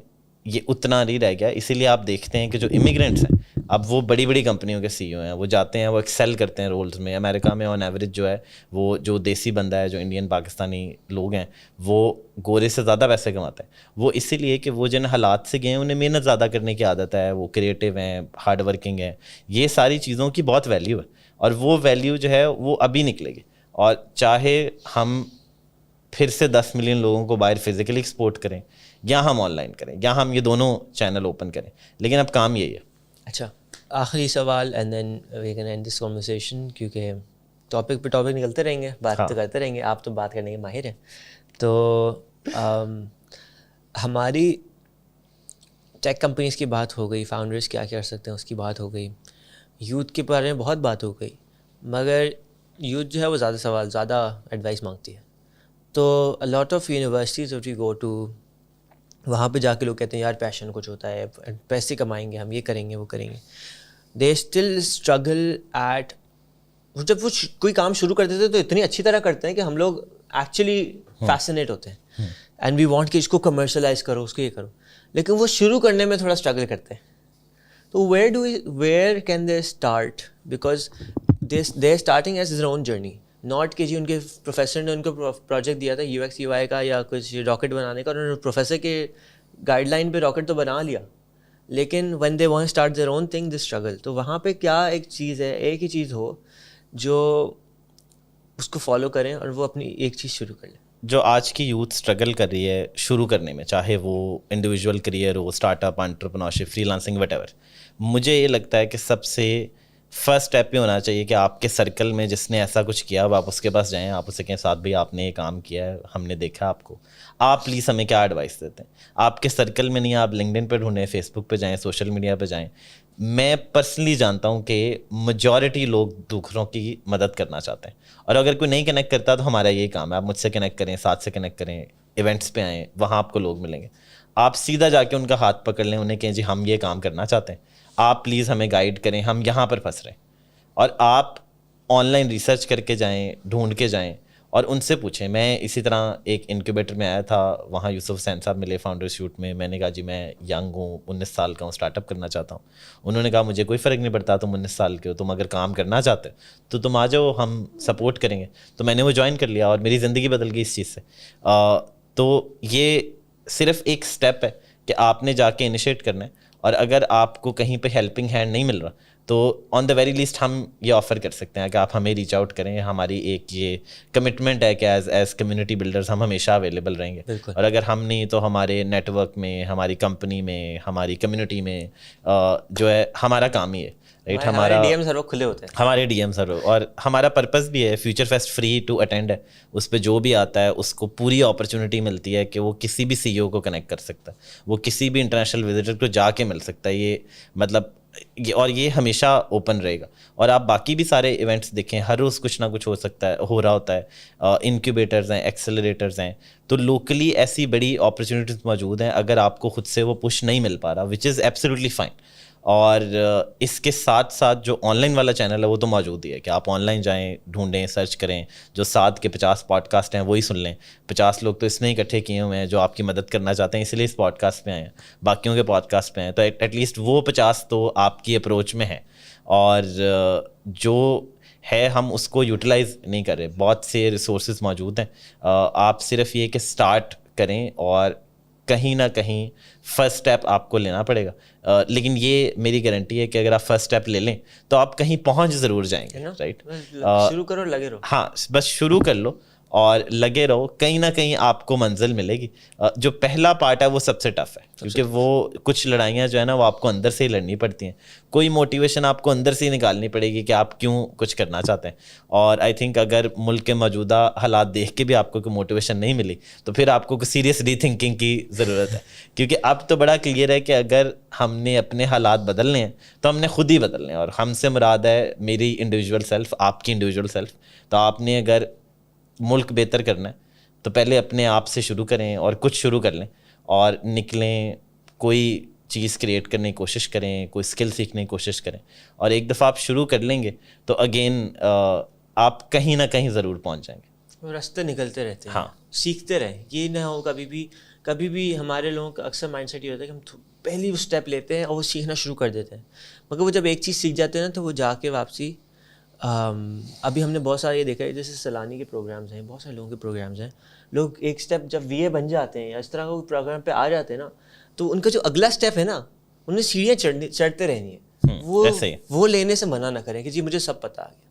یہ اتنا نہیں رہ گیا, اسی لیے آپ دیکھتے ہیں کہ جو امیگرینٹس ہیں اب وہ بڑی بڑی کمپنیوں کے سی ای او ہیں, وہ جاتے ہیں, وہ ایکسیل کرتے ہیں رولز میں. امریکہ میں آن ایوریج جو ہے وہ جو دیسی بندہ ہے, جو انڈین پاکستانی لوگ ہیں, وہ گورے سے زیادہ پیسے کماتے ہیں. وہ اسی لیے کہ وہ جن حالات سے گئے ہیں انہیں محنت زیادہ کرنے کی عادت ہے, وہ کریٹیو ہیں, ہارڈ ورکنگ ہیں. یہ ساری چیزوں کی بہت ویلیو ہے, اور وہ ویلیو جو ہے وہ ابھی نکلے گی. اور چاہے ہم پھر سے 10 ملین لوگوں کو باہر فزیکلی ایکسپورٹ کریں, یا ہم آن لائن کریں, یا ہم یہ دونوں چینل اوپن کریں, لیکن اب کام یہی ہے. اچھا, آخری سوال and then we can end this conversation, کیونکہ ٹاپک پہ ٹاپک نکلتے رہیں گے, بات تو کرتے رہیں گے, آپ تو بات کرنے کے ماہر ہیں. تو ہماری ٹیک کمپنیز کی بات ہو گئی, فاؤنڈرز کیا کر سکتے ہیں اس کی بات ہو گئی, یوتھ کے بارے میں بہت بات ہو گئی, مگر یوتھ جو ہے وہ زیادہ ایڈوائس مانگتی ہے. تو a lot of universities that we go to, وہاں پہ جا کے لوگ کہتے ہیں یار پیشن کچھ ہوتا ہے, پیسے کمائیں گے ہم, یہ کریں گے وہ کریں گے. دے اسٹل اسٹرگل ایٹ, جب وہ کوئی کام شروع کرتے تھے تو اتنی اچھی طرح کرتے ہیں کہ ہم لوگ ایکچولی فیسنیٹ ہوتے ہیں, اینڈ وی وانٹ کہ اس کو کمرشلائز کرو, اس کو یہ کرو, لیکن وہ شروع کرنے میں تھوڑا اسٹرگل کرتے ہیں. تو where can they start, because they starting as their own journey, not کہ جی ان کے پروفیسر نے ان کو پروجیکٹ دیا تھا یو ایکس یو آئی کا یا کچھ راکٹ بنانے کا, اور انہوں نے پروفیسر کے گائیڈ لائن پہ راکٹ تو بنا لیا, لیکن when they want start their own thing they struggle. تو وہاں پہ کیا ایک چیز ہے, ایک ہی چیز ہو جو اس کو فالو کریں اور وہ اپنی ایک چیز شروع کر لیں. جو آج کی یوتھ اسٹرگل کر رہی ہے شروع کرنے میں, چاہے وہ individual career who, start up, entrepreneurship, free lancing, what ever, مجھے یہ لگتا ہے کہ سب سے فرسٹ اسٹیپ یہ ہونا چاہیے کہ آپ کے سرکل میں جس نے ایسا کچھ کیا اب آپ اس کے پاس جائیں, آپ اسے کہیں ساتھ بھائی آپ نے یہ کام کیا ہے, ہم نے دیکھا آپ کو, آپ پلیز ہمیں کیا ایڈوائس دیتے ہیں. آپ کے سرکل میں نہیں, آپ لنکڈ ان پہ ڈھونڈیں, فیس بک پہ جائیں, سوشل میڈیا پہ جائیں. میں پرسنلی جانتا ہوں کہ میجورٹی لوگ دوسروں کی مدد کرنا چاہتے ہیں, اور اگر کوئی نہیں کنیکٹ کرتا تو ہمارا یہی کام ہے, آپ مجھ سے کنیکٹ کریں, ساتھ سے کنیکٹ کریں, ایونٹس پہ آئیں, وہاں آپ کو لوگ ملیں گے. آپ سیدھا جا کے ان کا ہاتھ پکڑ لیں, انہیں کہیں جی ہم یہ کام کرنا چاہتے ہیں, آپ پلیز ہمیں گائیڈ کریں, ہم یہاں پر پھنس رہے ہیں. اور آپ آن لائن ریسرچ کر کے جائیں, ڈھونڈ کے جائیں اور ان سے پوچھیں. میں اسی طرح ایک انکیوبیٹر میں آیا تھا, وہاں یوسف حسین صاحب ملے فاؤنڈر شوٹ میں. میں نے کہا جی میں ینگ ہوں, 19 سال کا ہوں, اسٹارٹ اپ کرنا چاہتا ہوں. انہوں نے کہا مجھے کوئی فرق نہیں پڑتا, تم 19 سال کے ہو, تم اگر کام کرنا چاہتے ہو تو تم آ جاؤ, ہم سپورٹ کریں گے. تو میں نے وہ جوائن کر لیا اور میری زندگی بدل گئی اس چیز سے. تو یہ صرف ایک سٹیپ ہے کہ آپ نے جا کے انیشیٹ کرنا ہے, اور اگر آپ کو کہیں پہ ہیلپنگ ہینڈ نہیں مل رہا تو آن دا ویری لیسٹ ہم یہ آفر کر سکتے ہیں کہ آپ ہمیں ریچ آؤٹ کریں. ہماری ایک یہ کمٹمنٹ ہے کہ ایز کمیونٹی بلڈرز ہم ہمیشہ اویلیبل رہیں گے, اور اگر ہم نہیں تو ہمارے نیٹ ورک میں, ہماری کمپنی میں, ہماری کمیونٹی میں جو ہے ہمارا کام ہی ہے, رائٹ. ہمارا ڈی ایم ہر وقت کھلے ہوتے ہیں, ہمارے ڈی ایم سر, اور ہمارا پرپز بھی ہے future fest free to attend ہے. اس پہ جو بھی آتا ہے اس کو پوری اپرچونیٹی ملتی ہے کہ وہ کسی بھی سی او کو کنیکٹ کر سکتا ہے, وہ کسی بھی انٹرنیشنل وزٹر کو جا کے مل سکتا ہے. یہ مطلب اور یہ ہمیشہ اوپن رہے گا. اور آپ باقی بھی سارے ایونٹس دیکھیں, ہر روز کچھ نہ کچھ ہو رہا ہوتا ہے. انکیوبیٹرز ہیں, ایکسلریٹرز ہیں, تو لوکلی ایسی بڑی اپرچونیٹیز موجود ہیں. اگر آپ کو خود سے وہ پش نہیں مل پا رہا, وچ از ایبسلیوٹلی فائن. اور اس کے ساتھ ساتھ جو آن لائن والا چینل ہے وہ تو موجود ہی ہے کہ آپ آن لائن جائیں, ڈھونڈیں, سرچ کریں. جو 7 کے 50 پوڈ کاسٹ ہیں وہی سن لیں. 50 لوگ تو اس نے اکٹھے کیے ہوئے ہیں جو آپ کی مدد کرنا چاہتے ہیں, اس لیے اس پوڈ کاسٹ پہ آئے ہیں, باقیوں کے پوڈ کاسٹ پہ ہیں. تو ایٹ لیسٹ وہ 50 تو آپ کی اپروچ میں ہیں, اور جو ہے ہم اس کو یوٹیلائز نہیں کر رہے. بہت سے ریسورسز موجود ہیں, آپ صرف یہ کہ اسٹارٹ کریں, اور کہیں نہ کہیں فرسٹ اسٹیپ آپ کو لینا پڑے گا. لیکن یہ میری گارنٹی ہے کہ اگر آپ فرسٹ اسٹیپ لے لیں تو آپ کہیں پہنچ ضرور جائیں گے, رائٹ. شروع کرو, لگے رہو. ہاں, بس شروع کر لو اور لگے رہو, کہیں نہ کہیں آپ کو منزل ملے گی. جو پہلا پارٹ ہے وہ سب سے ٹف ہے, کیونکہ وہ کچھ لڑائیاں جو ہے نا وہ آپ کو اندر سے ہی لڑنی پڑتی ہیں. کوئی موٹیویشن آپ کو اندر سے ہی نکالنی پڑے گی کہ آپ کیوں کچھ کرنا چاہتے ہیں. اور آئی تھنک اگر ملک کے موجودہ حالات دیکھ کے بھی آپ کو کوئی موٹیویشن نہیں ملی تو پھر آپ کو کوئی سیریس ری تھنکنگ کی ضرورت ہے, کیونکہ اب تو بڑا کلیئر ہے کہ اگر ہم نے اپنے حالات بدلنے ہیں تو ہم نے خود ہی بدلنے ہیں. اور ہم سے مراد ہے میری انڈیویجول سیلف, آپ کی انڈیویجول سیلف. تو آپ نے اگر ملک بہتر کرنا ہے تو پہلے اپنے آپ سے شروع کریں, اور کچھ شروع کر لیں اور نکلیں, کوئی چیز کریٹ کرنے کی کوشش کریں, کوئی اسکل سیکھنے کی کوشش کریں. اور ایک دفعہ آپ شروع کر لیں گے تو اگین آپ کہیں نہ کہیں ضرور پہنچ جائیں گے. راستے نکلتے رہتے ہیں, ہاں, سیکھتے رہیں. یہ نہ ہو کبھی بھی ہمارے لوگوں کا اکثر مائنڈ سیٹ یہ ہوتا ہے کہ ہم پہلی اسٹیپ لیتے ہیں اور وہ سیکھنا شروع کر دیتے ہیں, مگر وہ جب ایک چیز سیکھ جاتے ہیں نا تو وہ جا کے واپسی. ابھی ہم نے بہت سارا یہ دیکھا ہے, جیسے سیلانی کے پروگرامز ہیں, بہت سارے لوگوں کے پروگرامز ہیں. لوگ ایک اسٹیپ جب وی اے بن جاتے ہیں یا اس طرح کا کوئی پروگرام پہ آ جاتے ہیں نا, تو ان کا جو اگلا اسٹیپ ہے نا, انہیں سیڑھیاں چڑھتے رہنی ہے. وہ لینے سے منع نہ کریں کہ جی مجھے سب پتہ آ گیا.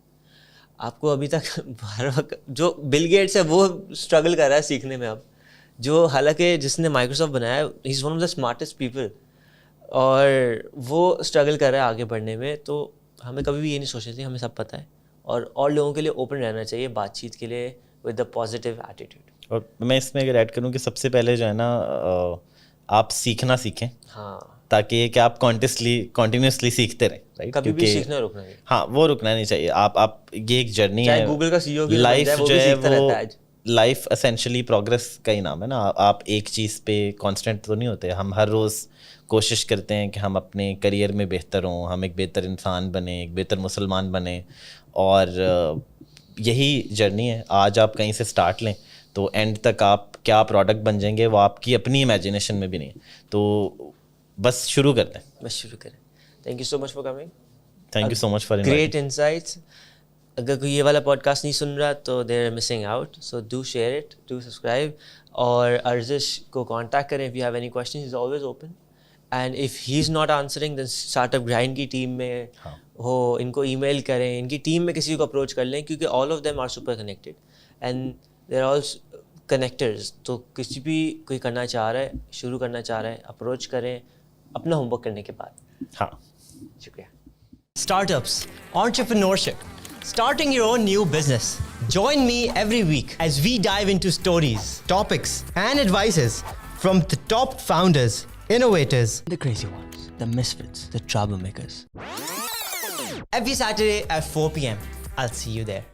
آپ کو ابھی تک ہر وقت جو بل گیٹس ہے وہ اسٹرگل کر رہا ہے سیکھنے میں اب, جو حالانکہ جس نے مائیکروسافٹ بنایا he is one of the smartest people, اور وہ اسٹرگل کر رہا ہے آگے بڑھنے میں. تو ہمیں کبھی بھی یہ نہیں سوچنا چاہیے ہمیں سب پتہ ہے, اور لوگوں کے لیے اوپن رہنا چاہیے بات چیت کے لیے ود اے پازیٹیو ایٹیٹیوڈ. اور میں اس میں اگر ایڈ کروں کہ سب سے پہلے جو ہے نا آپ سیکھنا سیکھیں, ہاں, تاکہ یہ کہ آپ کنٹینیوسلی سیکھتے رہیں, رائٹ. کبھی بھی سیکھنا رکنا نہیں. ہاں, وہ رکنا نہیں چاہیے. آپ یہ ایک جرنی ہے, گوگل کا سی او بھی لائف جو ہے وہ لائف اسینشلی پروگرس کا ہی نام ہے نا. آپ ایک چیز پہ کانسٹنٹ تو نہیں ہوتے. ہم ہر روز کوشش کرتے ہیں کہ ہم اپنے کریئر میں بہتر ہوں, ہم ایک بہتر انسان بنیں, ایک بہتر مسلمان بنیں, اور یہی جرنی ہے. آج آپ کہیں سے اسٹارٹ لیں تو اینڈ تک آپ کیا پروڈکٹ بن جائیں گے وہ آپ کی اپنی امیجنیشن میں بھی نہیں. تو بس شروع کرتے ہیں, بس شروع کریں. Thank you so much for coming. Thank you so much for great insights. اگر کوئی یہ والا پوڈ کاسٹ نہیں سن رہا تو they are missing out, so do share it, do subscribe. اور ارزش کو کانٹیکٹ کریں if you have any questions, is always open. And if he is not answering then startup grind کی team میں ہو, ان کو ای میل کریں, ان کی ٹیم میں کسی کو اپروچ کر لیں, کیونکہ all of them are super connected and they are also connectors. تو کسی بھی کوئی کرنا چاہ رہا ہے, شروع کرنا چاہ رہا ہے, اپروچ کریں اپنا ہوم ورک کرنے کے بعد. ہاں, شکریہ. Startups, entrepreneurship, starting your own new business. Join me every week as we dive into stories, topics, and advices from the top founders, innovators, the crazy ones, the misfits, the troublemakers. Every Saturday at 4 p.m. I'll see you there.